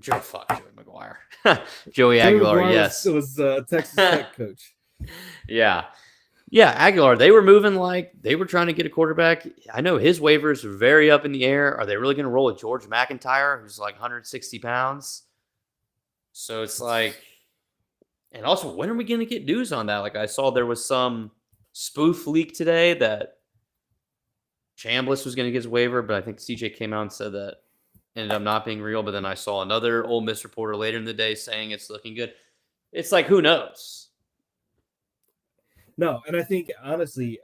Joey McGuire. Joey Aguilar, yes. It was Texas Tech coach. Yeah, Aguilar. They were moving like they were trying to get a quarterback. I know his waivers are very up in the air. Are they really going to roll with George McIntyre, who's like 160 pounds? So it's like, and also, when are we going to get news on that? Like, I saw there was some spoof leak today that Chambliss was going to get his waiver, but I think CJ came out and said that ended up not being real. But then I saw another Ole Miss reporter later in the day saying it's looking good. It's like, who knows? No, and I think, honestly,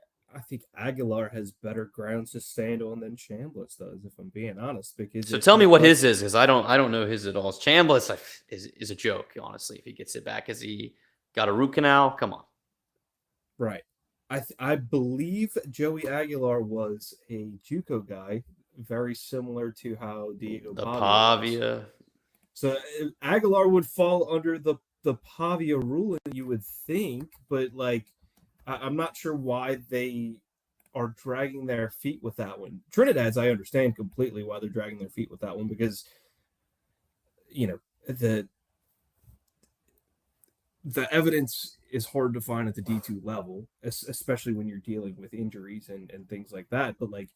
Aguilar has better grounds to stand on than Chambliss does, if I'm being honest. Because so tell me what his is, because I don't know his at all. Chambliss is a joke, honestly. If he gets it back, has he got a root canal? Come on. Right. I believe Joey Aguilar was a JUCO guy, very similar to how Diego Pavia. Was. So Aguilar would fall under the Pavia ruling, you would think, but like, I'm not sure why they are dragging their feet with that one. Trinidad's, I understand completely why they're dragging their feet with that one, because, you know, the evidence is hard to find at the D2 level, especially when you're dealing with injuries and things like that. But like,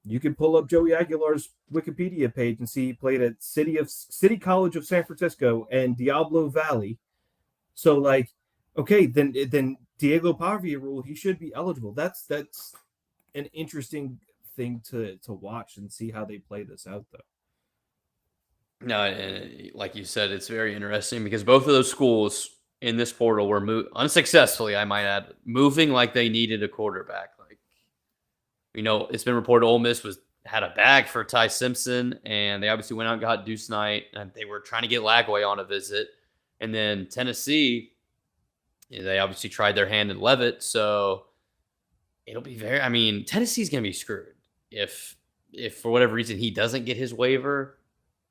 you can pull up Joey Aguilar's Wikipedia page and see he played at City College of San Francisco and Diablo Valley. So like, okay, then Diego Pavia rule, he should be eligible. That's an interesting thing to watch and see how they play this out, though. No, and like you said, it's very interesting because both of those schools in this portal were unsuccessfully, I might add, moving like they needed a quarterback. Like, you know, it's been reported Ole Miss had a bag for Ty Simpson, and they obviously went out and got Deuce Knight, and they were trying to get Lagway on a visit. And then Tennessee, they obviously tried their hand in Leavitt, so it'll be Tennessee's going to be screwed if for whatever reason he doesn't get his waiver.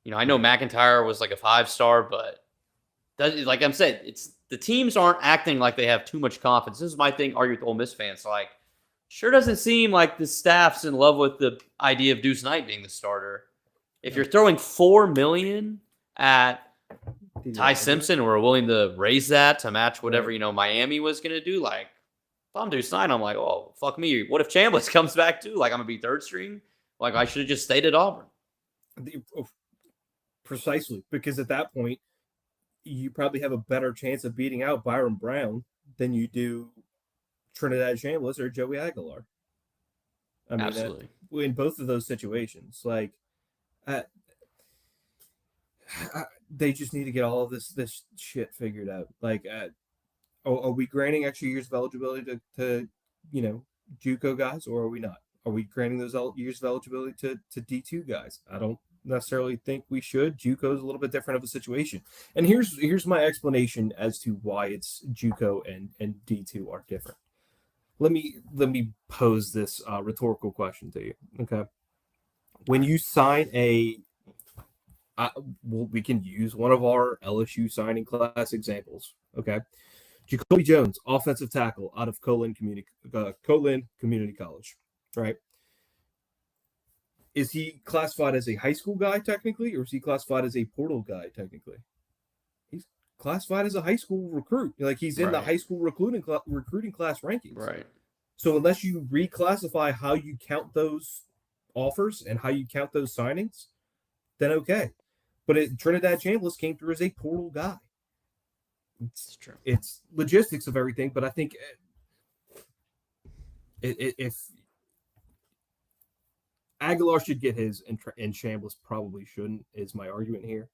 You know, I know McIntyre was like a 5-star, but like I'm saying, it's the teams aren't acting like they have too much confidence. This is my thing, argue with Ole Miss fans. Like, sure doesn't seem like the staff's in love with the idea of Deuce Knight being the starter. If you're throwing $4 million at Ty Simpson, and we're willing to raise that to match whatever, you know, Miami was going to do, like, if I'm Deuce Knight, I'm like, oh, fuck me. What if Chambliss comes back too? Like, I'm going to be third string? Like, I should have just stayed at Auburn. Precisely, because at that point, you probably have a better chance of beating out Byron Brown than you do Trinidad Chambliss or Joey Aguilar. I mean, absolutely. In both of those situations, like, they just need to get all of this shit figured out. Like, are we granting extra years of eligibility to you know, JUCO guys, or are we not? Are we granting those years of eligibility to D2 guys? I don't necessarily think we should. JUCO is a little bit different of a situation. And here's my explanation as to why it's JUCO and D2 are different. Let me pose this rhetorical question to you. Okay. When you sign we can use one of our LSU signing class examples. Okay. Jacoby Jones, offensive tackle out of Colin Community College, right? Is he classified as a high school guy technically, or is he classified as a portal guy technically? He's classified as a high school recruit. Like he's in the high school recruiting class rankings. Right. So unless you reclassify how you count those offers and how you count those signings, then okay. But Trinidad Chambliss came through as a portal guy. It's true. It's logistics of everything, but I think if Aguilar should get his and Chambliss probably shouldn't, is my argument here,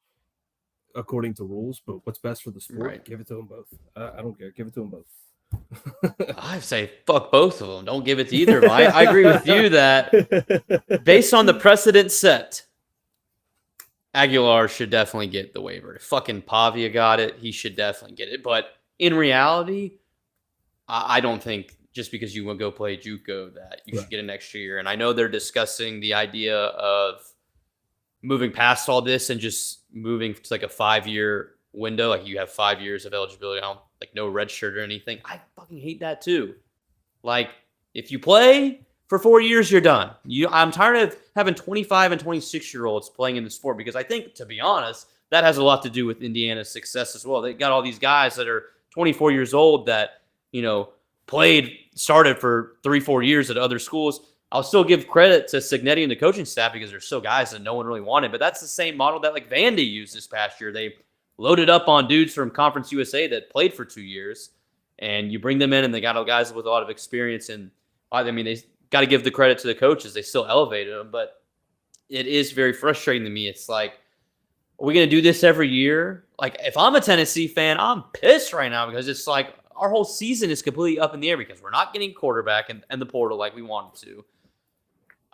according to rules. But what's best for the sport? Give it to them both. I don't care. Give it to them both. I say fuck both of them. Don't give it to either of them. I agree with you that based on the precedent set, Aguilar should definitely get the waiver. If fucking Pavia got it, he should definitely get it. But in reality, I don't think just because you will go play JUCO that you should get an extra year. And I know they're discussing the idea of moving past all this and just moving to like a 5-year window. Like you have 5 years of eligibility, like no red shirt or anything. I fucking hate that too. Like if you play for 4 years, you're done. I'm tired of having 25 and 26-year-olds playing in the sport because I think, to be honest, that has a lot to do with Indiana's success as well. They got all these guys that are 24 years old that, started for 3-4 years at other schools. I'll still give credit to Signetti and the coaching staff because there's still guys that no one really wanted. But that's the same model that like Vandy used this past year. They loaded up on dudes from Conference USA that played for 2 years, and you bring them in, and they got guys with a lot of experience. And they got to give the credit to the coaches. They still elevated them, but it is very frustrating to me. It's like, are we going to do this every year? Like, if I'm a Tennessee fan, I'm pissed right now because it's like our whole season is completely up in the air because we're not getting quarterback and the portal like we wanted to.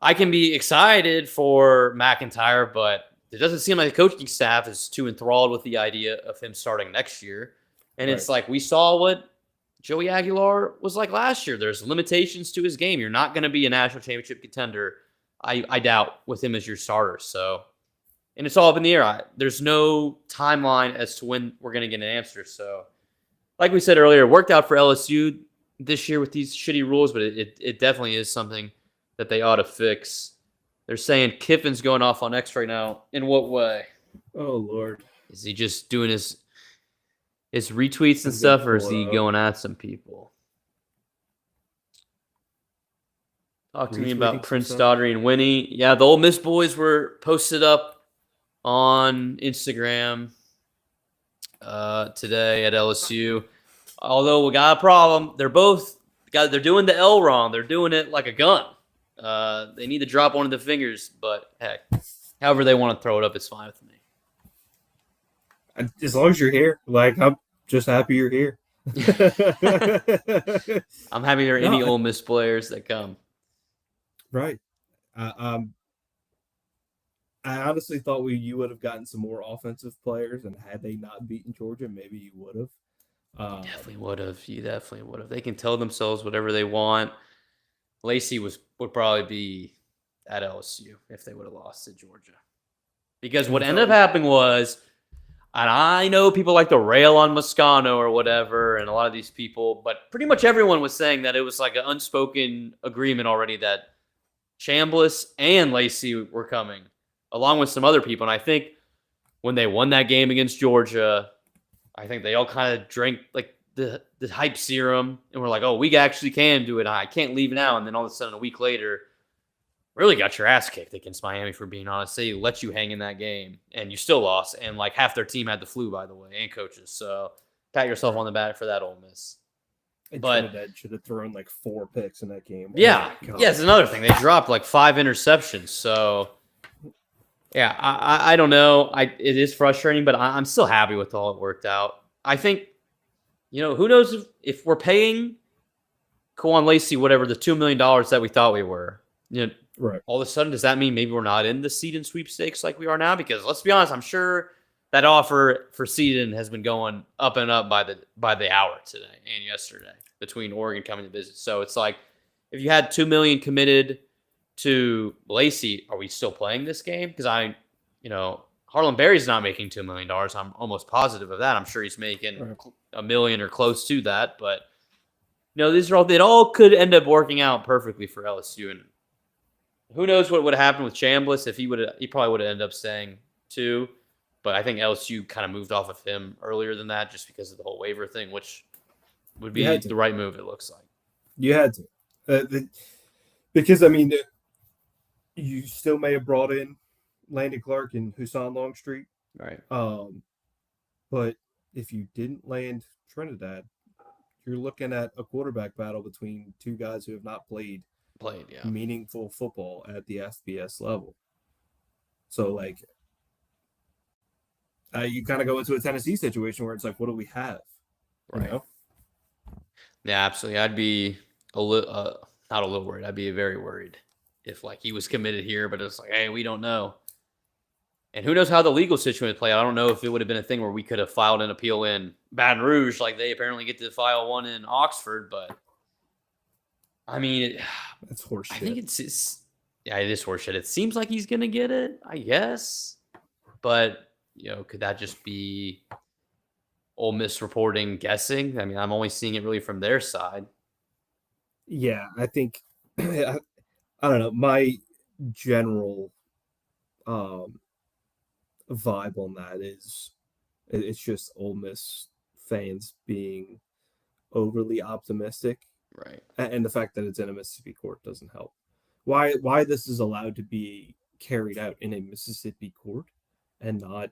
I can be excited for McIntyre, but it doesn't seem like the coaching staff is too enthralled with the idea of him starting next year. And It's like we saw what Joey Aguilar was like last year. There's limitations to his game. You're not going to be a national championship contender, I doubt, with him as your starter. So, and it's all up in the air. There's no timeline as to when we're going to get an answer. So, like we said earlier, it worked out for LSU this year with these shitty rules, but it definitely is something that they ought to fix. They're saying Kiffin's going off on X right now. In what way? Oh, Lord. Is he just doing his retweets and stuff, or is he going at some people? Talk to me about Prince, Daughtry, and Winnie. Yeah, the Ole Miss boys were posted up on Instagram today at LSU. Although we got a problem. They're doing the L wrong. They're doing it like a gun. They need to drop one of the fingers, but heck, however they want to throw it up, it's fine with me. As long as you're here, like I'm just happy you're here. I'm happy there are any Ole Miss players that come. Right. I honestly thought you would have gotten some more offensive players, and had they not beaten Georgia, maybe you would have. You definitely would have. They can tell themselves whatever they want. Lacey would probably be at LSU if they would have lost to Georgia. Because what ended up happening was, and I know people like to rail on Moscano or whatever, and a lot of these people, but pretty much everyone was saying that it was like an unspoken agreement already that Chambliss and Lacey were coming, along with some other people. And I think when they won that game against Georgia, I think they all kind of drank like the hype serum and were like, oh, we actually can do it. I can't leave now. And then all of a sudden, a week later, really got your ass kicked against Miami, for being honest. They let you hang in that game, and you still lost. And like half their team had the flu, by the way, and coaches. So pat yourself on the back for that, Ole Miss. But Trinidad should have thrown like 4 picks in that game. Yeah, it's another thing. They dropped like 5 interceptions. So yeah, I don't know. It is frustrating, but I'm still happy with all it worked out. I think, who knows if we're paying Kwan Lacey whatever the $2 million that we thought we were. Right. all of a sudden, does that mean maybe we're not in the Seaton sweepstakes like we are now? Because let's be honest, I'm sure that offer for Seaton has been going up and up by the hour today and yesterday between Oregon coming to visit. So it's like, if you had $2 million committed to Lacey, are we still playing this game? Because Harlan Berry's not making $2 million. I'm almost positive of that. I'm sure he's making $1 million or close to that. But it all could end up working out perfectly for LSU. And who knows what would have happened with Chambliss if he probably would have ended up staying too. But I think LSU kind of moved off of him earlier than that just because of the whole waiver thing, which would be the right move, it looks like. You had to. Because, I mean, you still may have brought in Landon Clark and Hassan Longstreet. Right. But if you didn't land Trinidad, you're looking at a quarterback battle between two guys who have not played meaningful football at the FBS level. So, like, you kind of go into a Tennessee situation where it's like, what do we have? Right. Yeah, absolutely. I'd be not a little worried. I'd be very worried if like he was committed here, but it's like, hey, we don't know. And who knows how the legal situation would play out. I don't know if it would have been a thing where we could have filed an appeal in Baton Rouge, like they apparently get to file one in Oxford. But I mean, that's horseshit. I think it is horseshit. It seems like he's gonna get it, I guess. But could that just be Ole Miss reporting guessing? I mean, I'm only seeing it really from their side. Yeah, I think I don't know. My general vibe on that is it's just Ole Miss fans being overly optimistic, right? And the fact that it's in a Mississippi court doesn't help. Why this is allowed to be carried out in a Mississippi court and not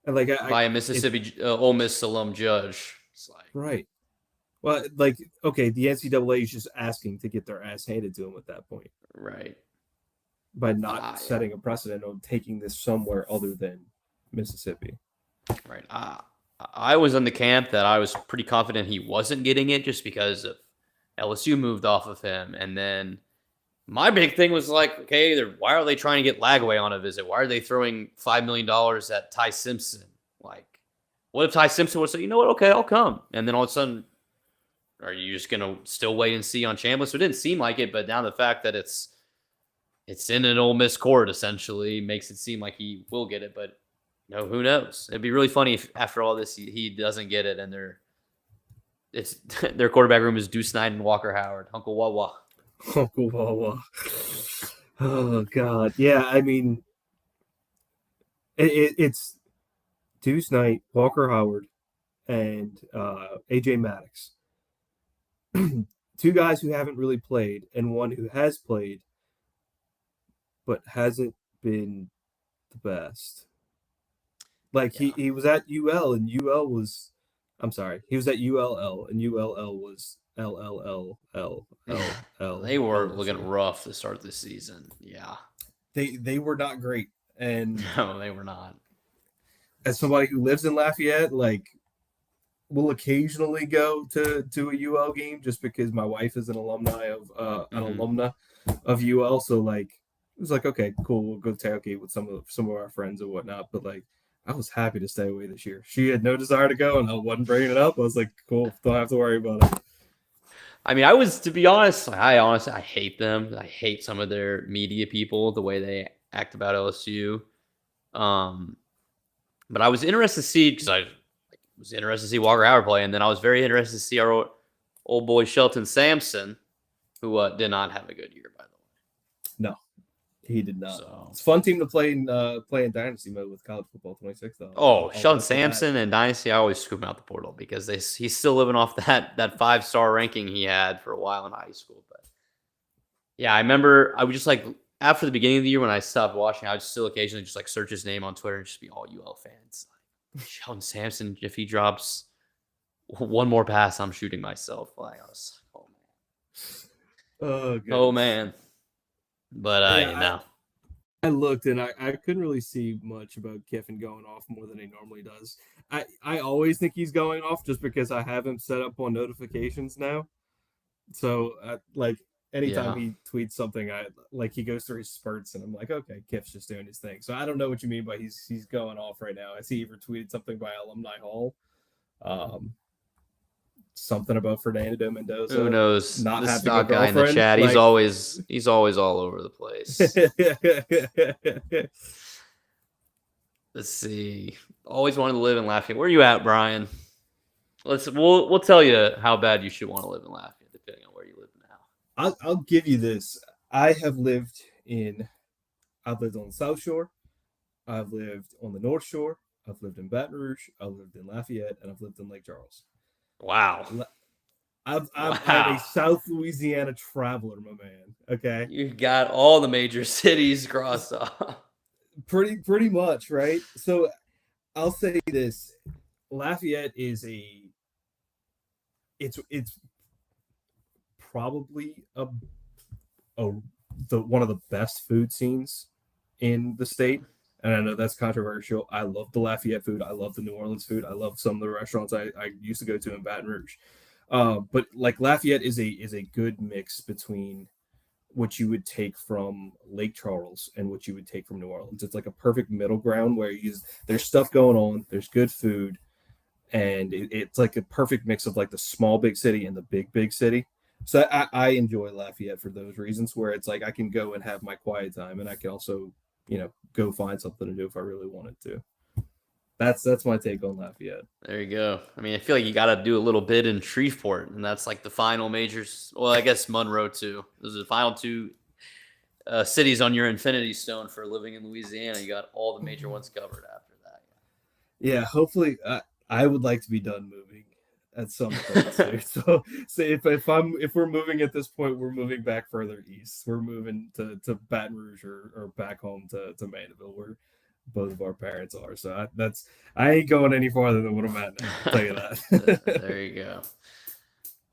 like by a Mississippi Ole Miss alum judge, it's like right. Well, like, okay, the NCAA is just asking to get their ass handed to them at that point. Right. By not setting a precedent of taking this somewhere other than Mississippi. Right. I was in the camp that I was pretty confident he wasn't getting it just because of LSU moved off of him. And then my big thing was like, okay, why are they trying to get Lagway on a visit? Why are they throwing $5 million at Ty Simpson? Like, what if Ty Simpson would say, you know what, okay, I'll come. And then all of a sudden, are you just going to still wait and see on Chambliss? So it didn't seem like it, but now the fact that it's in an Ole Miss court essentially makes it seem like he will get it. But who knows? It'd be really funny if after all this he doesn't get it and their quarterback room is Deuce Knight and Walker Howard, Uncle Wawa. Uncle Wawa. Oh God, yeah. I mean, it's Deuce Knight, Walker Howard, and AJ Maddox. Two guys who haven't really played, and one who has played, but hasn't been the best. Like he was at UL, and UL was, I'm sorry, he was at ULL, and ULL was LLLLL. They were looking rough to start this season. Yeah, they were not great, and no, they were not. As somebody who lives in Lafayette, like, we'll occasionally go to a UL game just because my wife is an alumna of UL. So like, it was like, okay, cool, we'll go tailgate with some of our friends and whatnot. But like, I was happy to stay away this year. She had no desire to go, and I wasn't bringing it up. I was like, cool, don't have to worry about it. I mean, to be honest, I hate them. I hate some of their media people, the way they act about LSU. But I was interested to see, because I was interested to see Walker Howard play, and then I was very interested to see our old boy Shelton Sampson, who did not have a good year, by the way. No, he did not. So, it's a fun team to play in Dynasty mode with College Football 26, though. Oh, Shelton Sampson and Dynasty, I always scoop him out the portal because he's still living off that 5-star ranking he had for a while in high school. But yeah, I remember I would just like, after the beginning of the year when I stopped watching, I would still occasionally just like search his name on Twitter and just be all UL fans. Like, Shelton Sampson, if he drops one more pass, I'm shooting myself. Like, I was, oh man. But yeah, I looked and I couldn't really see much about Kiffin going off more than he normally does. I always think he's going off just because I have him set up on notifications now. So like anytime he tweets something, he goes through his spurts, and I'm like, okay, Kiff's just doing his thing. So I don't know what you mean by he's going off right now. I see he retweeted something by Alumni Hall, something about Fernando Mendoza. Who knows? Not this having dog a guy in the girlfriend. chat, he's always all over the place. Let's see. Always wanted to live in Lafayette. Where are you at, Brian? We'll tell you how bad you should want to live in Lafayette, depending on where you live now. I'll give you this. I've lived on the South Shore. I've lived on the North Shore. I've lived in Baton Rouge. I've lived in Lafayette, and I've lived in Lake Charles. Wow. I'm a South Louisiana traveler, my man. Okay. You've got all the major cities crossed off. Pretty much, right? So I'll say this. Lafayette is it's probably one of the best food scenes in the state. And I know that's controversial. I love the Lafayette food. I love the New Orleans food. I love some of the restaurants I used to go to in Baton Rouge. But like Lafayette is a good mix between what you would take from Lake Charles and what you would take from New Orleans. It's like a perfect middle ground where there's stuff going on, there's good food, and it's like a perfect mix of like the small big city and the big city. So I enjoy Lafayette for those reasons, where it's like I can go and have my quiet time, and I can also go find something to do if I really wanted to. That's my take on Lafayette. There you go. I mean, I feel like you got to do a little bit in Shreveport, and that's like the final majors. Well, I guess Monroe too. Those are the final two cities on your infinity stone for living in Louisiana. You got all the major ones covered after that. Yeah, hopefully, I would like to be done moving at some point too. So if we're moving at this point, we're moving back further east. We're moving to Baton Rouge or back home to Mandeville, where both of our parents are. So I ain't going any farther than what I'm at now. I'll tell you that. There you go.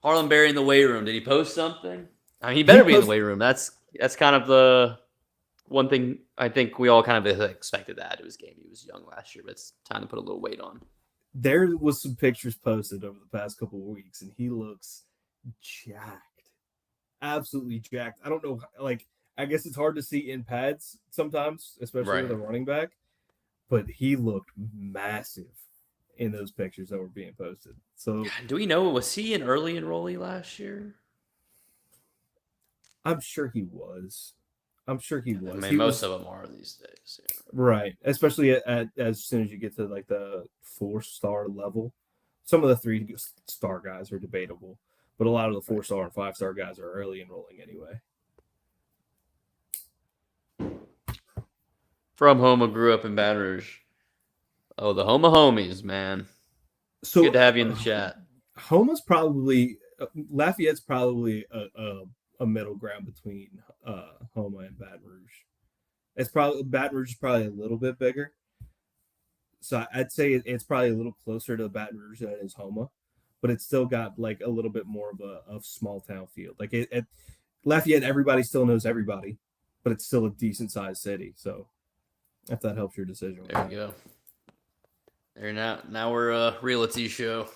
Harlan Berry in the weight room. Did he post something? I mean, he better be in the weight room. That's kind of the one thing I think we all kind of expected that to his game. He was young last year, but it's time to put a little weight on. There was some pictures posted over the past couple of weeks, and he looks jacked. Absolutely jacked. I don't know, I guess it's hard to see in pads sometimes, especially with a running back, but he looked massive in those pictures that were being posted. So, do we know, was he an early enrollee last year? I'm sure he was. I mean, most of them are these days. Yeah. Right. Especially as soon as you get to like the 4-star level. Some of the 3-star guys are debatable, but a lot of the 4-star and 5-star guys are early enrolling anyway. From Homa, grew up in Baton Rouge. Oh, the Homa homies, man. So good to have you in the chat. Lafayette's probably a middle ground between Homa and Baton Rouge. Baton Rouge is probably a little bit bigger, so I'd say it's probably a little closer to Baton Rouge than it is Homa, but it's still got like a little bit more of a small town feel. Like Lafayette, everybody still knows everybody, but it's still a decent sized city. So if that helps your decision, there you go. There now we're a realty show.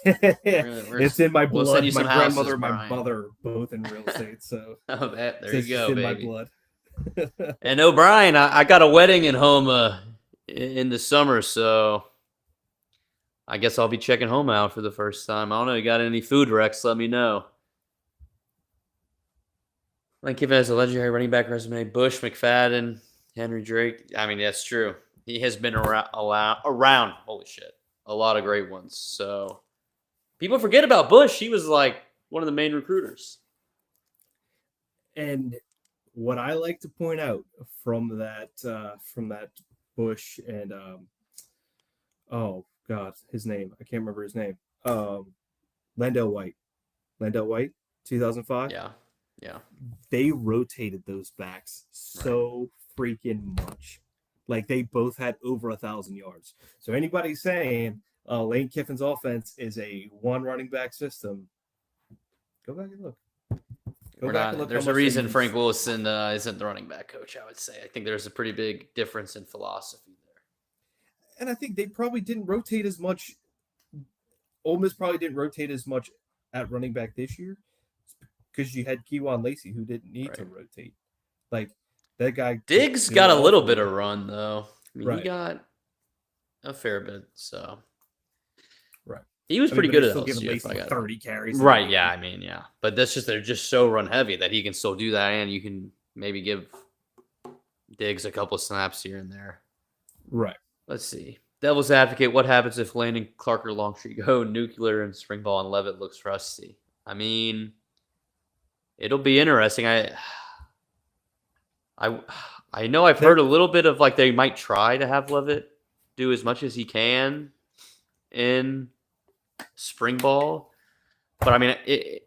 It's in my blood. My grandmother and my mother both in real estate, so there you go, in baby. My blood. And O'Brien, I got a wedding in Homa in the summer, so I guess I'll be checking Homa out for the first time. I don't know. You got any food wrecks? Let me know. Lane Kiffin has a legendary running back resume. Bush, McFadden, Henry Drake. I mean, that's true. He has been around. Holy shit, a lot of great ones. So people forget about Bush. He was like one of the main recruiters. And what I like to point out from that Bush and oh god, his name, I can't remember his name. Landell White, 2005. Yeah. They rotated those backs so freaking much. Like they both had over 1,000 yards. So anybody saying Lane Kiffin's offense is a one running back system, go back and look. There's a reason Frank Wilson isn't the running back coach, I would say. I think there's a pretty big difference in philosophy there. And I think they probably didn't rotate as much. Ole Miss probably didn't rotate as much at running back this year because you had Kewan Lacey who didn't need to Right. rotate. Like that guy. Diggs could got a go little off bit for of you. run though. I mean, he Right. got a fair bit, so Right. he was I mean, pretty but good they're at still giving LSU. If I Lacey got 30 carries in a right, yeah, game. I mean, yeah, but that's just they're just so run heavy that he can still do that, and you can maybe give Diggs a couple of snaps here and there. Right. Let's see. Devil's advocate. What happens if Landon, Clark, or Longstreet go nuclear and Springball and Levitt looks rusty? I mean, it'll be interesting. I I know I've heard a little bit of like they might try to have Levitt do as much as he can in spring ball, but I mean,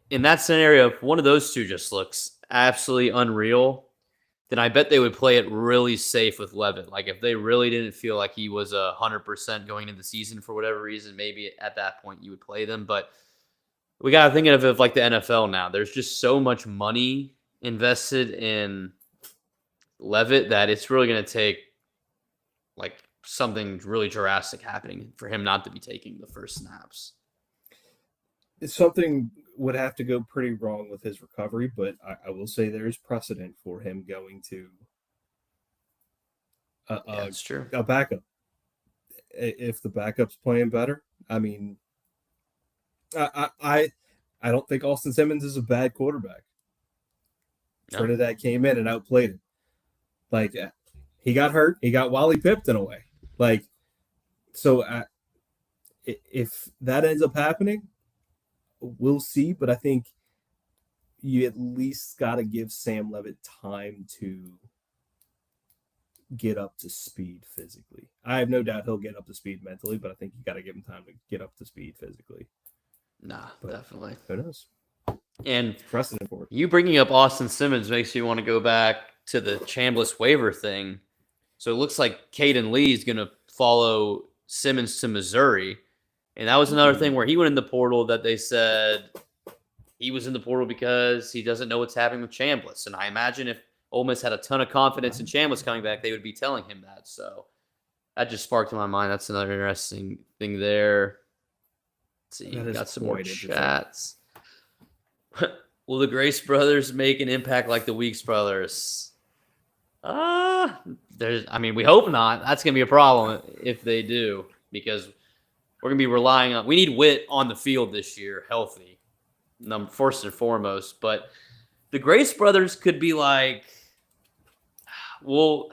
in that scenario, if one of those two just looks absolutely unreal, then I bet they would play it really safe with Levitt. Like if they really didn't feel like he was 100% going into the season for whatever reason, maybe at that point you would play them. But we got to think of it like the NFL now. There's just so much money invested in Levitt that it's really going to take like something really drastic happening for him not to be taking the first snaps. Something would have to go pretty wrong with his recovery, but I will say there is precedent for him going to That's true. a backup. If the backup's playing better, I mean, I don't think Austin Simmons is a bad quarterback. No. Trinidad came in and outplayed him. Like he got hurt, he got Wally pipped in a way. Like so, if that ends up happening, we'll see. But I think you at least got to give Sam Levitt time to get up to speed physically. I have no doubt he'll get up to speed mentally, but I think you got to give him time to get up to speed physically. Nah, But definitely. who knows? And Precedent for it. You bringing up Austin Simmons makes me want to go back to the Chambliss waiver thing. So it looks like Caden Lee is going to follow Simmons to Missouri. And that was another thing where he went in the portal that they said he was in the portal because he doesn't know what's happening with Chambliss. And I imagine if Ole Miss had a ton of confidence in Chambliss coming back, they would be telling him that. So that just sparked in my mind. That's another interesting thing there. Let's see. Got some more chats. Will the Grace brothers make an impact like the Weeks brothers? We hope not. That's gonna be a problem if they do, because we're gonna be relying on. We need Witt on the field this year, healthy, first and foremost. But the Grace brothers could be like, well,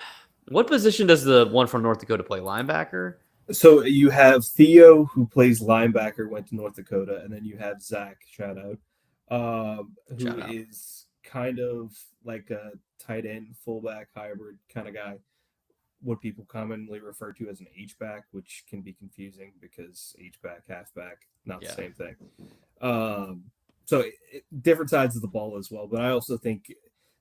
what position does the one from North Dakota play? Linebacker. So you have Theo, who plays linebacker, went to North Dakota, and then you have Zach, shout out, who is kind of like a tight end, fullback hybrid kind of guy. What people commonly refer to as an H-back, which can be confusing because H-back, halfback, not the same thing. So different sides of the ball as well. But I also think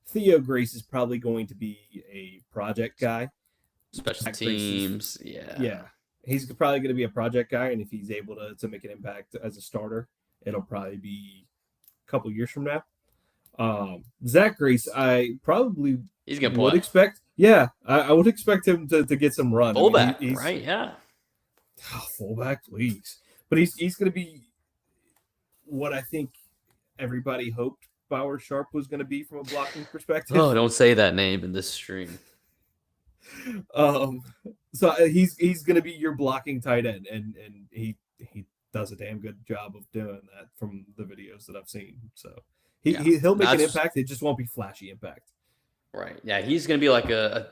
Theo Grace is probably going to be a project guy. Special teams, yeah. He's probably going to be a project guy, and if he's able to make an impact as a starter, it'll probably be a couple years from now. Zach Grace, I probably would expect. Yeah, I would expect him to get some run. Fullback, right? Yeah. Fullback, please. But he's going to be what I think everybody hoped Bauer Sharp was going to be from a blocking perspective. Oh, don't say that name in this stream. So he's going to be your blocking tight end, and he does a damn good job of doing that from the videos that I've seen. So he'll make an impact. It just won't be flashy impact. Right. Yeah, he's going to be like a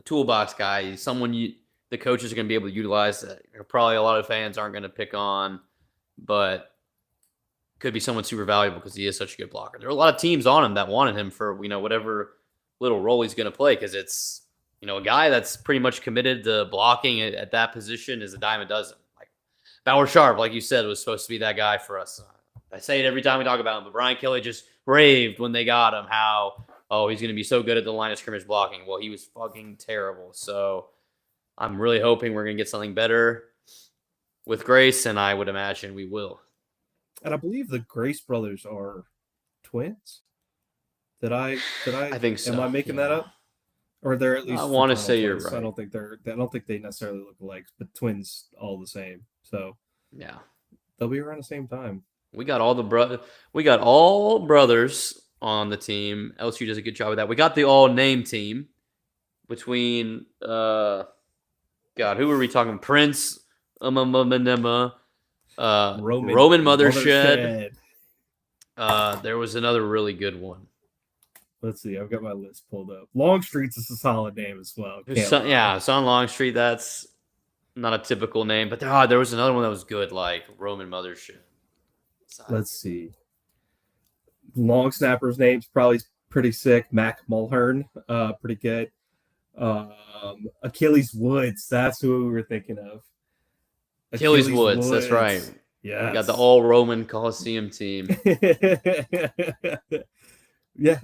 toolbox guy. He's someone the coaches are going to be able to utilize that probably a lot of fans aren't going to pick on, but could be someone super valuable because he is such a good blocker. There are a lot of teams on him that wanted him for whatever little role he's going to play, because it's a guy that's pretty much committed to blocking at that position is a dime a dozen. Like Bauer Sharp, like you said, was supposed to be that guy for us. I say it every time we talk about him, but Brian Kelly just raved when they got him how, he's going to be so good at the line of scrimmage blocking. Well, he was fucking terrible. So I'm really hoping we're going to get something better with Grace, and I would imagine we will. And I believe the Grace brothers are twins. Did I think so. Am I making that up? Or they're at least. I want to say twins. you're right. I don't think they necessarily look alike, but twins all the same. So yeah, they'll be around the same time. We got all brothers on the team. LSU does a good job with that. We got the all name team between God, who were we talking? Prince, Roman Mothershed. There was another really good one. Let's see. I've got my list pulled up. Longstreet's is a solid name as well. Son Longstreet. That's not a typical name, but there was another one that was good, like Roman Mothershed. Let's see. Long snapper's name's probably pretty sick. Mac Mulhern, pretty good. Achilles Woods, that's who we were thinking of. Achilles Woods, that's right. Yeah, we got the all Roman Coliseum team. Yeah.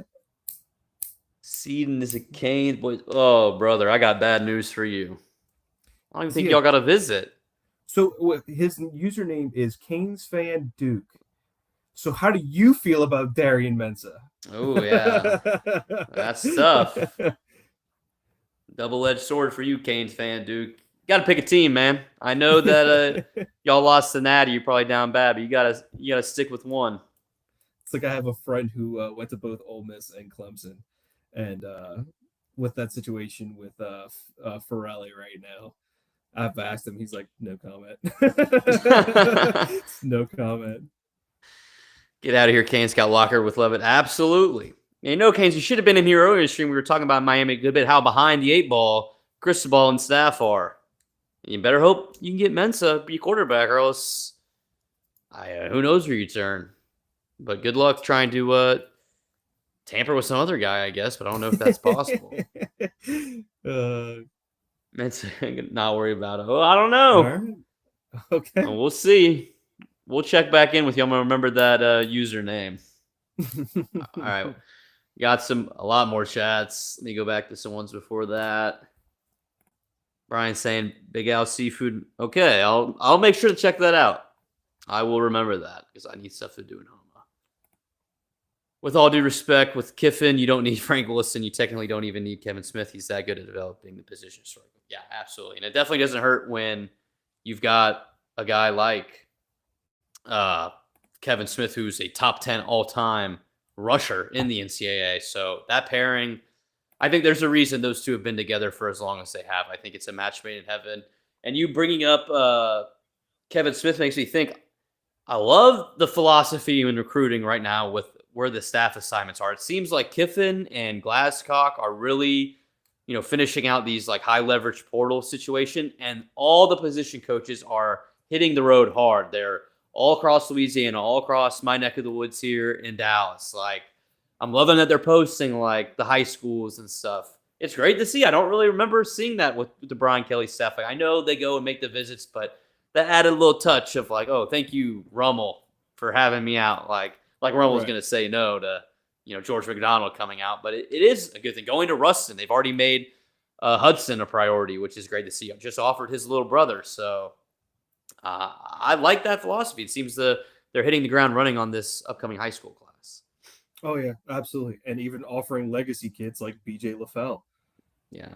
Seaton is a Canes boy. Oh, brother, I got bad news for you. I don't even think y'all got a visit. So his username is Canes Fan Duke. So how do you feel about Darian Mensah? Oh, yeah. That's tough. Double-edged sword for you, Canes fan, Duke. Got to pick a team, man. I know that y'all lost to Natty. You're probably down bad, but you gotta stick with one. It's like I have a friend who went to both Ole Miss and Clemson, and with that situation with Farrelly right now, I've asked him. He's like, no comment. No comment. Get out of here, Canes. Got Locker with Levitt. Absolutely. Canes, you should have been in here earlier in the stream. We were talking about Miami a good bit, how behind the 8-ball Cristobal and staff are. You better hope you can get Mensah be quarterback, or else who knows where you turn. But good luck trying to tamper with some other guy, I guess, but I don't know if that's possible. Mensah, not worry about it. Oh, I don't know. Right. Okay. Well, we'll see. We'll check back in with you. I'm going to remember that username. All right. Got a lot more chats. Let me go back to some ones before that. Brian saying Big Al Seafood. Okay, I'll make sure to check that out. I will remember that because I need stuff to do in Homa. With all due respect, with Kiffin, you don't need Frank Wilson. You technically don't even need Kevin Smith. He's that good at developing the position struggle. Yeah, absolutely. And it definitely doesn't hurt when you've got a guy like Kevin Smith, who's a top 10 all-time rusher in the NCAA. So that pairing, I think there's a reason those two have been together for as long as they have. I think it's a match made in heaven. And you bringing up Kevin Smith makes me think, I love the philosophy in recruiting right now with where the staff assignments are. It seems like Kiffin and Glasscock are really, finishing out these like high leverage portal situation, and all the position coaches are hitting the road hard. They're all across Louisiana, all across my neck of the woods here in Dallas. Like, I'm loving that they're posting like the high schools and stuff. It's great to see. I don't really remember seeing that with the Brian Kelly staff. Like, I know they go and make the visits, but that added a little touch of like, oh, thank you, Rummel, for having me out. Like Rummel was going to say no to, George McDonald coming out, but it is a good thing. Going to Ruston, they've already made Hudson a priority, which is great to see. Just offered his little brother, so I like that philosophy. It seems they're hitting the ground running on this upcoming high school class. Oh yeah, absolutely, and even offering legacy kids like BJ LaFell. Yeah,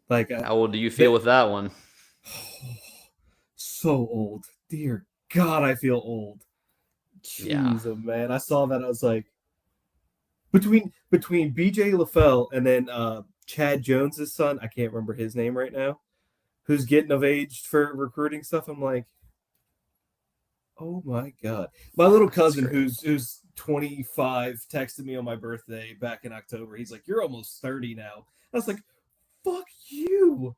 like how old do you feel with that one? So old, dear God, I feel old. Jeez, oh man, I saw that. I was like, between BJ LaFell and then Chad Jones's son, I can't remember his name right now, who's getting of age for recruiting stuff. I'm like, oh my God. My little cousin who's 25 texted me on my birthday back in October. He's like, you're almost 30 now. I was like, fuck you.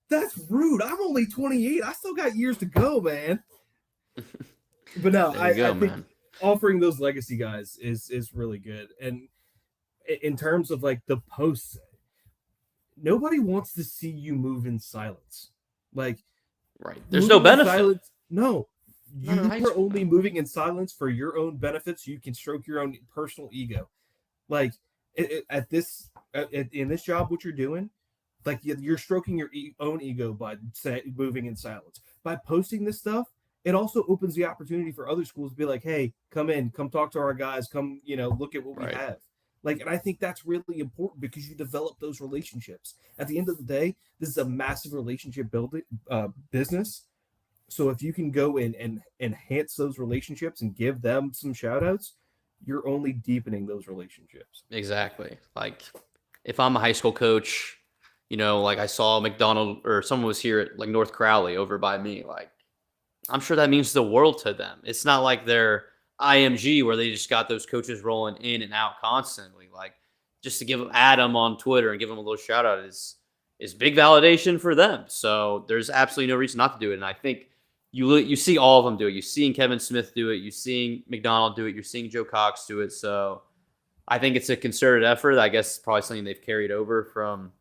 That's rude. I'm only 28. I still got years to go, man. But no, I think offering those legacy guys is really good. And in terms of like the posts, nobody wants to see you move in silence. Like, right. There's no benefit. Silence, no. You are only moving in silence for your own benefit so you can stroke your own personal ego. Like, in this job, what you're doing, like you're stroking your own ego by moving in silence. By posting this stuff, it also opens the opportunity for other schools to be like, hey, come talk to our guys, come, look at what we have. Like, and I think that's really important because you develop those relationships. At the end of the day, this is a massive relationship building business. So if you can go in and enhance those relationships and give them some shout outs, you're only deepening those relationships. Exactly. Like if I'm a high school coach, like I saw McDonald or someone was here at like North Crowley over by me, like I'm sure that means the world to them. It's not like they're IMG where they just got those coaches rolling in and out constantly. Like just to give Adam on Twitter and give him a little shout out is big validation for them. So there's absolutely no reason not to do it. And I think you see all of them do it. You're seeing Kevin Smith do it. You're seeing McDonald do it. You're seeing Joe Cox do it. So I think it's a concerted effort. I guess probably something they've carried over from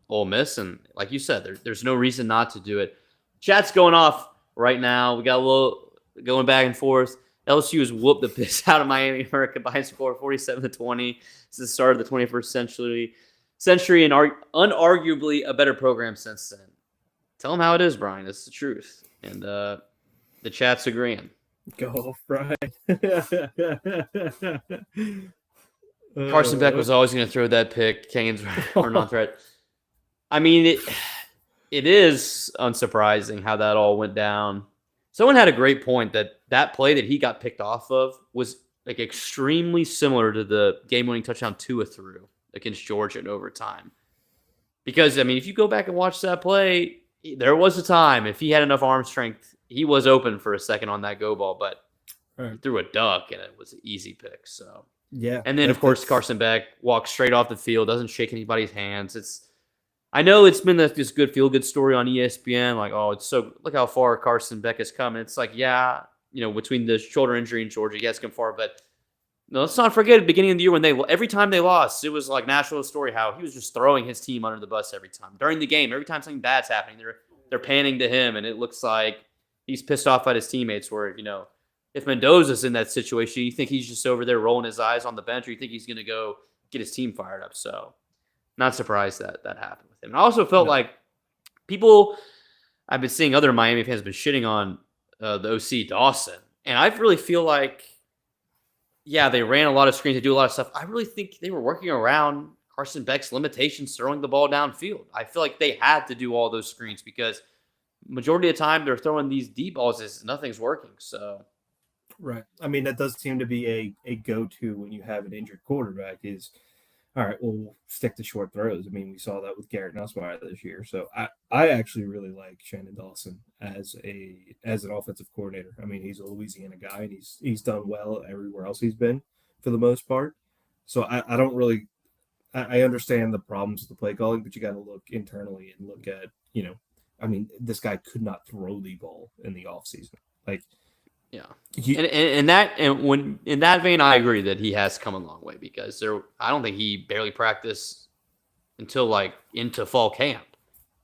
Ole Miss. And like you said, there's no reason not to do it. Chat's going off right now. We got a little going back and forth. LSU has whooped the piss out of Miami America by a score of 47-20. It's the start of the 21st century and unarguably a better program since then. Tell them how it is, Brian. It's the truth. And the chat's agreeing. Go, Brian. Carson Beck was always going to throw that pick. Canes were non-threat. I mean, it is unsurprising how that all went down. Someone had a great point that play that he got picked off of was like extremely similar to the game-winning touchdown Tua threw against Georgia in overtime. Because, I mean, if you go back and watch that play, there was a time, if he had enough arm strength, he was open for a second on that go ball, but he threw a duck, and it was an easy pick. So yeah. And then, of course, Carson Beck walks straight off the field, doesn't shake anybody's hands. I know it's been this good feel-good story on ESPN, like, oh, look how far Carson Beck has come. And it's like, yeah, between the shoulder injury in Georgia, he has come far, but no, let's not forget at the beginning of the year when every time they lost, it was like national story how he was just throwing his team under the bus every time. During the game, every time something bad's happening, they're panning to him, and it looks like he's pissed off at his teammates where, if Mendoza's in that situation, you think he's just over there rolling his eyes on the bench, or you think he's going to go get his team fired up. So not surprised that happened with him. And I also felt like I've been seeing other Miami fans have been shitting on the OC Dawson. And I really feel like, yeah, they ran a lot of screens, they do a lot of stuff. I really think they were working around Carson Beck's limitations throwing the ball downfield. I feel like they had to do all those screens because majority of the time they're throwing these deep balls as nothing's working. So, right. I mean, that does seem to be a go-to when you have an injured quarterback is, all right, well, we'll stick to short throws. I mean, we saw that with Garrett Nussmeier this year. So I actually really like Shannon Dawson as an offensive coordinator. I mean, he's a Louisiana guy, and he's done well everywhere else he's been for the most part. So I don't really – I understand the problems with the play calling, but you got to look internally and look at, I mean, this guy could not throw the ball in the offseason. Like – yeah, in that vein, I agree that he has come a long way because I don't think he barely practiced until like into fall camp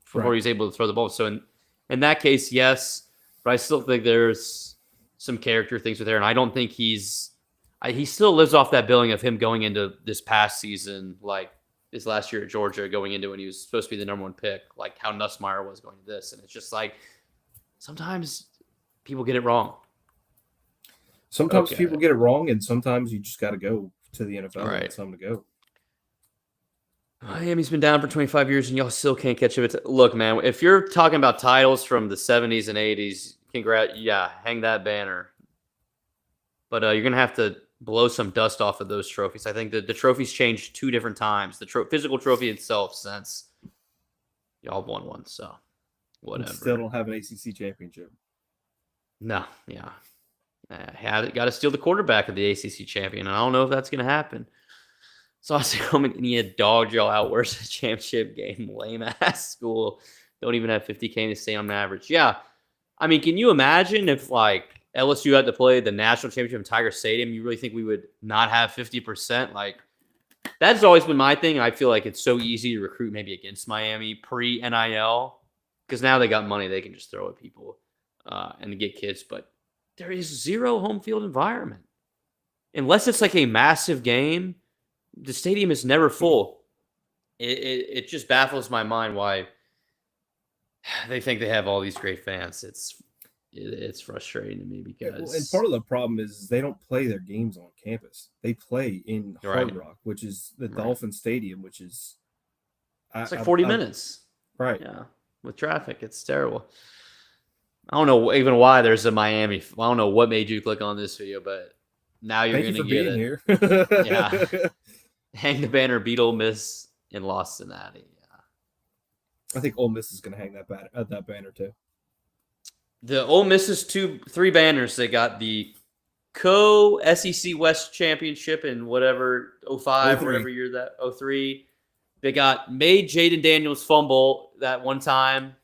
before he was able to throw the ball. So in that case, yes, but I still think there's some character things with there, and I don't think he still lives off that billing of him going into this past season, like his last year at Georgia, going into when he was supposed to be the number one pick, like how Nussmeier was going to this, and it's just like sometimes people get it wrong. Sometimes people get it wrong, and sometimes you just got to go to the NFL and it's time to go. Miami's been down for 25 years, and y'all still can't catch up. Look, man, if you're talking about titles from the 70s and 80s, hang that banner. But you're going to have to blow some dust off of those trophies. I think the trophies changed 2 different times. The physical trophy itself since y'all won one, so whatever. Still don't have an ACC championship. No, yeah. Got to steal the quarterback of the ACC champion, and I don't know if that's going to happen. So I was coming, and he had dogged y'all out. Where's the championship game? Lame ass school. Don't even have 50K to stay on average. Yeah, I mean, can you imagine if like LSU had to play the national championship in Tiger Stadium? You really think we would not have 50%? Like that's always been my thing. I feel like it's so easy to recruit maybe against Miami pre-NIL because now they got money they can just throw at people and get kids, but there is zero home field environment. Unless it's like a massive game, the stadium is never full. It just baffles my mind why they think they have all these great fans. It's frustrating to me because... And part of the problem is they don't play their games on campus. They play in Hard Rock, which is the Dolphin Stadium, which is... It's like 40 minutes. Right. Yeah. With traffic, it's terrible. I don't know even why there's a Miami. I don't know what made you click on this video, but now you're Thank you going for to get being it. here. Yeah. Hang the banner, beat Ole Miss, and lost Cincinnati. Yeah. I think Ole Miss is going to hang that banner too. The Ole Miss's 3 banners. They got the co-SEC West Championship in whatever 05, whatever year that 03. They got made Jaden Daniels fumble that one time,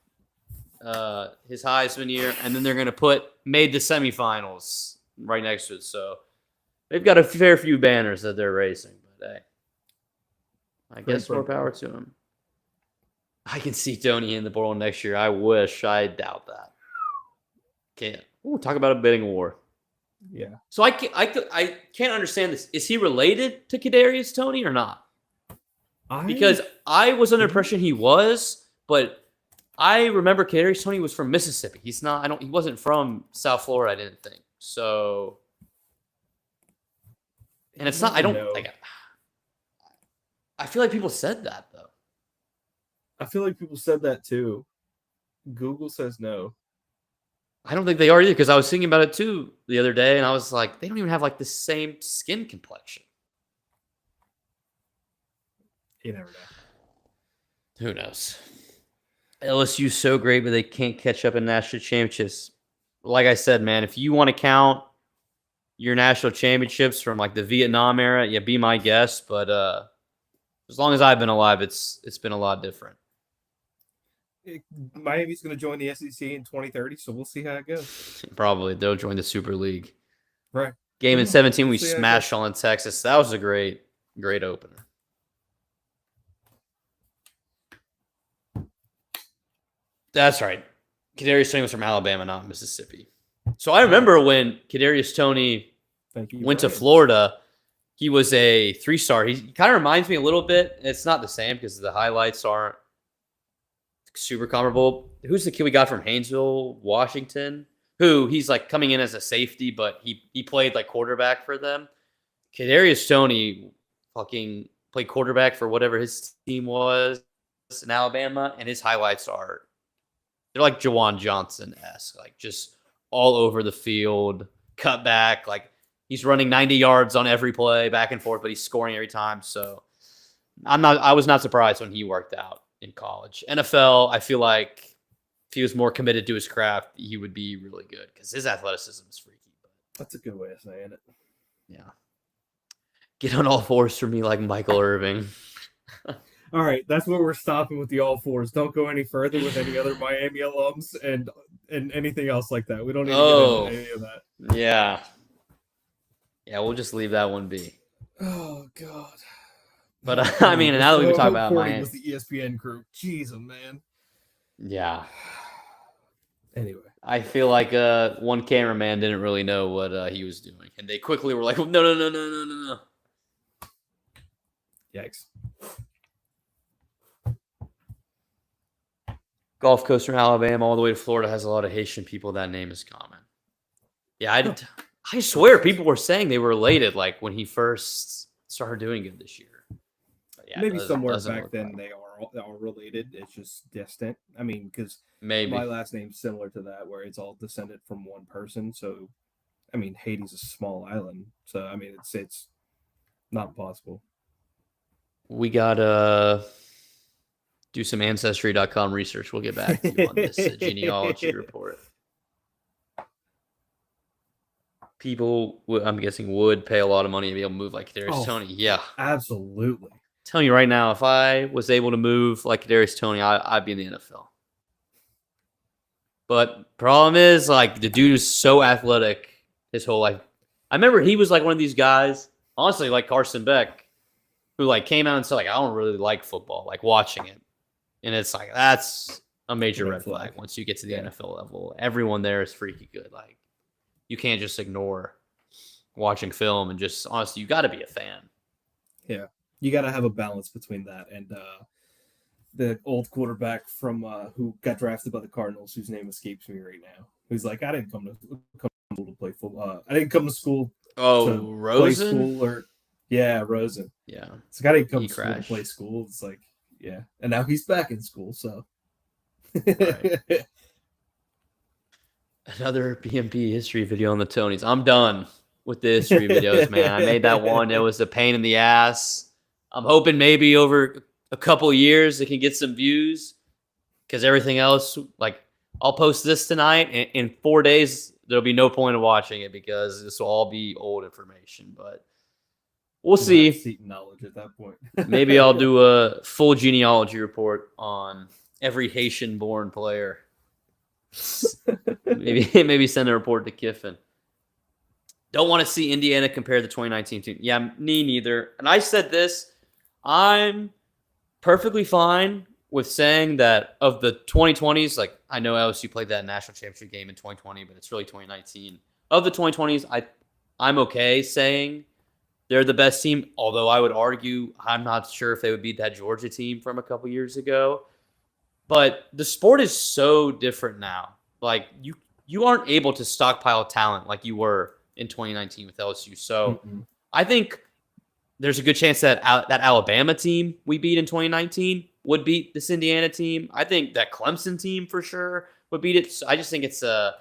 his Heisman year, and then they're going to put made the semifinals right next to it. So they've got a fair few banners that they're racing. But hey, I guess more power to them. I can see Tony in the bowl next year. I wish. I doubt that. Can't. Ooh, talk about a bidding war. Yeah. So I can't understand this. Is he related to Kadarius Toney or not? Because I was under the impression he was, but I remember Kadarius Toney was from Mississippi. He's not. He wasn't from South Florida. I didn't think so. And it's not. I don't like. I feel like people said that though. I feel like people said that too. Google says no. I don't think they are either, because I was thinking about it too the other day, and I was like, they don't even have like the same skin complexion. You never know. Who knows? LSU's so great, but they can't catch up in national championships. Like I said, man, if you want to count your national championships from like the Vietnam era, yeah, be my guest. But as long as I've been alive, it's been a lot different. Miami's going to join the SEC in 2030, so we'll see how it goes. Probably they'll join the Super League. Right. Game in 17, we smashed on Texas. That was a great opener. That's right. Kadarius Toney was from Alabama, not Mississippi. So I remember when Kadarius Toney went to Florida, he was a 3-star. He kind of reminds me a little bit. It's not the same because the highlights aren't super comparable. Who's the kid we got from Haynesville, Washington? Who he's like coming in as a safety, but he played like quarterback for them. Kadarius Toney fucking played quarterback for whatever his team was in Alabama, and his highlights they're like Jawan Johnson-esque, like just all over the field, cut back, like he's running 90 yards on every play, back and forth, but he's scoring every time. So I was not surprised when he worked out in college. NFL, I feel like if he was more committed to his craft, he would be really good because his athleticism is freaky. But that's a good way of saying it. Yeah. Get on all fours for me like Michael Irving. All right, that's where we're stopping with the all fours. Don't go any further with any other Miami alums and anything else like that. We don't need to get into any of that. Yeah. Yeah, we'll just leave that one be. Oh, God. But, I mean, now that we talk about Miami. Was the ESPN crew. Jeez, man. Yeah. Anyway. I feel like one cameraman didn't really know what he was doing. And they quickly were like, no. Yikes. Gulf Coast from Alabama all the way to Florida has a lot of Haitian people. That name is common. Yeah, I swear people were saying they were related like when he first started doing it this year. Yeah, maybe somewhere back then they are related. It's just distant. I mean, because maybe my last name's similar to that, where it's all descended from one person. So, I mean, Haiti's a small island, so I mean, it's not impossible. We gotta do some Ancestry.com research. We'll get back to you on this genealogy report. People, I'm guessing, would pay a lot of money to be able to move like Kadarius Toney. Yeah, absolutely. I'm telling you right now, if I was able to move like Kadarius Toney, I'd be in the NFL. But problem is, like, the dude is so athletic his whole life. I remember he was like one of these guys, honestly, like Carson Beck, who like came out and said, like, I don't really like football, like watching it. And it's like, that's a major red flag once you get to the NFL level. Everyone there is freaky good. Like, you can't just ignore watching film and just, honestly, you got to be a fan. Yeah. You got to have a balance between that and the old quarterback from who got drafted by the Cardinals, whose name escapes me right now. Who's like, I didn't come to play football. I didn't come to school. Oh, Rosen? Rosen. Yeah. It's got to come to school to play school. It's like, yeah. And now he's back in school, so. Right. Another BMP history video on the Tonys. I'm done with the history videos, man. I made that one. It was a pain in the ass. I'm hoping maybe over a couple years it can get some views because everything else, like, I'll post this tonight. And in 4 days, there'll be no point of watching it because this will all be old information. But we'll see. Seaton knowledge at that point. Maybe I'll do a full genealogy report on every Haitian-born player. maybe send a report to Kiffin. Don't want to see Indiana compare the 2019 team. Yeah, me neither. And I said this. I'm perfectly fine with saying that of the 2020s, like I know LSU played that national championship game in 2020, but it's really 2019. Of the 2020s, I'm okay saying they're the best team, although I would argue I'm not sure if they would beat that Georgia team from a couple years ago. But the sport is so different now. Like you aren't able to stockpile talent like you were in 2019 with LSU. So I think there's a good chance that that Alabama team we beat in 2019 would beat this Indiana team. I think that Clemson team for sure would beat it. So I just think it's a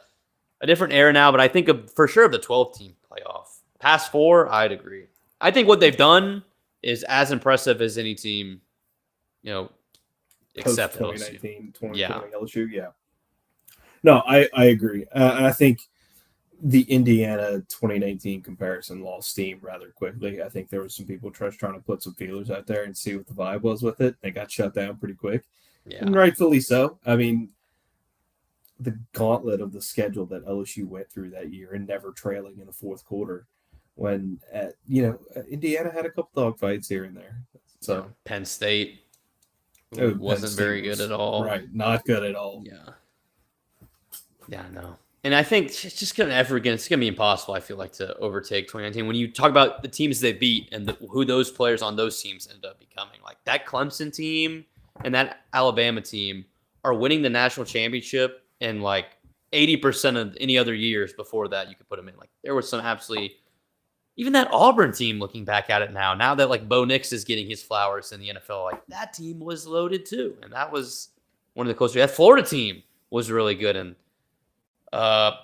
different era now. But I think for sure of the 12-team playoff. Past 4, I'd agree. I think what they've done is as impressive as any team, except LSU. 2020 LSU, yeah. No, I agree. I think the Indiana 2019 comparison lost steam rather quickly. I think there were some people trying to put some feelers out there and see what the vibe was with it. They got shut down pretty quick, and rightfully so. I mean, the gauntlet of the schedule that LSU went through that year and never trailing in the fourth quarter when, Indiana had a couple dogfights here and there. So Penn State wasn't very good at all. Right, not good at all. Yeah, no. And I think it's just going to be impossible, I feel like, to overtake 2019. When you talk about the teams they beat and who those players on those teams ended up becoming, like that Clemson team and that Alabama team are winning the national championship in like 80% of any other years before that you could put them in. Like there was some absolutely, even that Auburn team looking back at it now that like Bo Nix is getting his flowers in the NFL, like that team was loaded too. And that was one of the closer. That Florida team was really good. And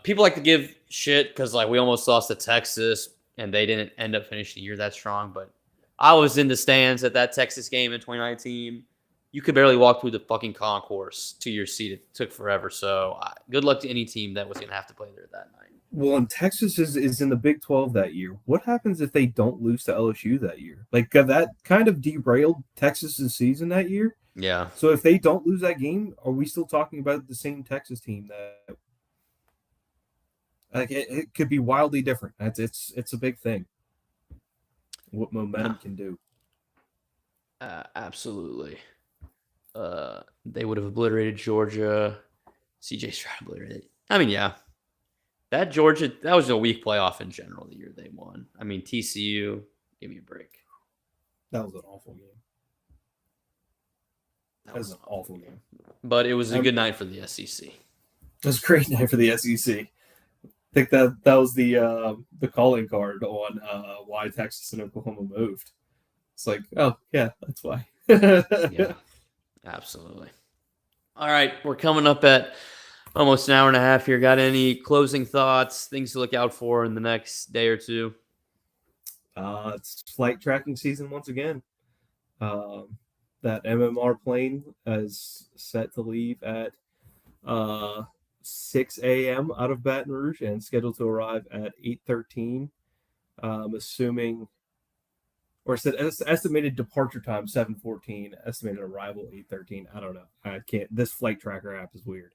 people like to give shit because like we almost lost to Texas and they didn't end up finishing the year that strong. But I was in the stands at that Texas game in 2019. You could barely walk through the fucking concourse to your seat. It took forever. So good luck to any team that was going to have to play there that night. Well, and Texas is in the Big 12 that year. What happens if they don't lose to LSU that year? Like that kind of derailed Texas's season that year. Yeah. So if they don't lose that game, are we still talking about the same Texas team that? Like it could be wildly different. It's a big thing. What momentum can do. Absolutely. They would have obliterated Georgia. CJ Stroud obliterated. I mean, yeah. That Georgia, that was a weak playoff in general the year they won. I mean, TCU, give me a break. That was an awful game. That was an awful game. But it was a good night for the SEC. It was a great night for the SEC. I think that was the calling card on why Texas and Oklahoma moved. It's like, oh yeah, that's why. Yeah, absolutely. All right, we're coming up at almost an hour and a half here. Got any closing thoughts, things to look out for in the next day or two? It's flight tracking season once again. That MMR plane is set to leave at 6 a.m. out of Baton Rouge and scheduled to arrive at 8:13. Assuming, or said estimated departure time 7:14, estimated arrival 8:13. I don't know. I can't. This flight tracker app is weird.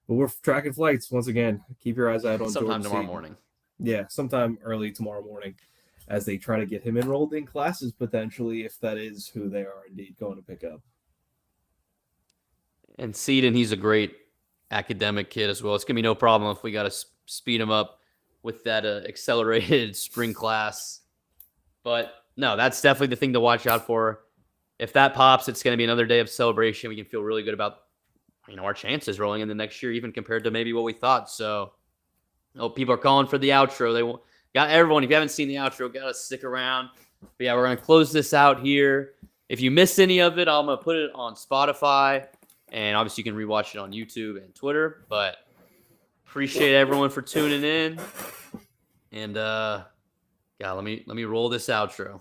But we're tracking flights once again. Keep your eyes out on sometime Jordan tomorrow Seaton. morning. Yeah, sometime early tomorrow morning, as they try to get him enrolled in classes potentially, if that is who they are indeed going to pick up. And Seaton, he's a great academic kid as well. It's gonna be no problem if we got to speed him up with that accelerated spring class. But no, that's definitely the thing to watch out for. If that pops, it's going to be another day of celebration. We can feel really good about our chances rolling in the next year, even compared to maybe what we thought. So, people are calling for the outro. They got everyone. If you haven't seen the outro, got to stick around. But yeah, we're going to close this out here. If you missed any of it, I'm going to put it on Spotify. And obviously, you can rewatch it on YouTube and Twitter. But Appreciate everyone for tuning in. And God, let me roll this outro.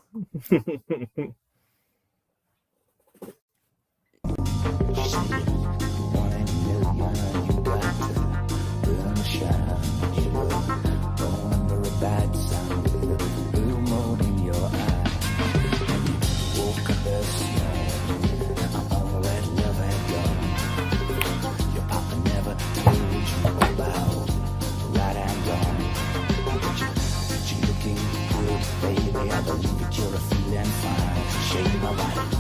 Baby, I believe that you're a feeling fine. Shake my body.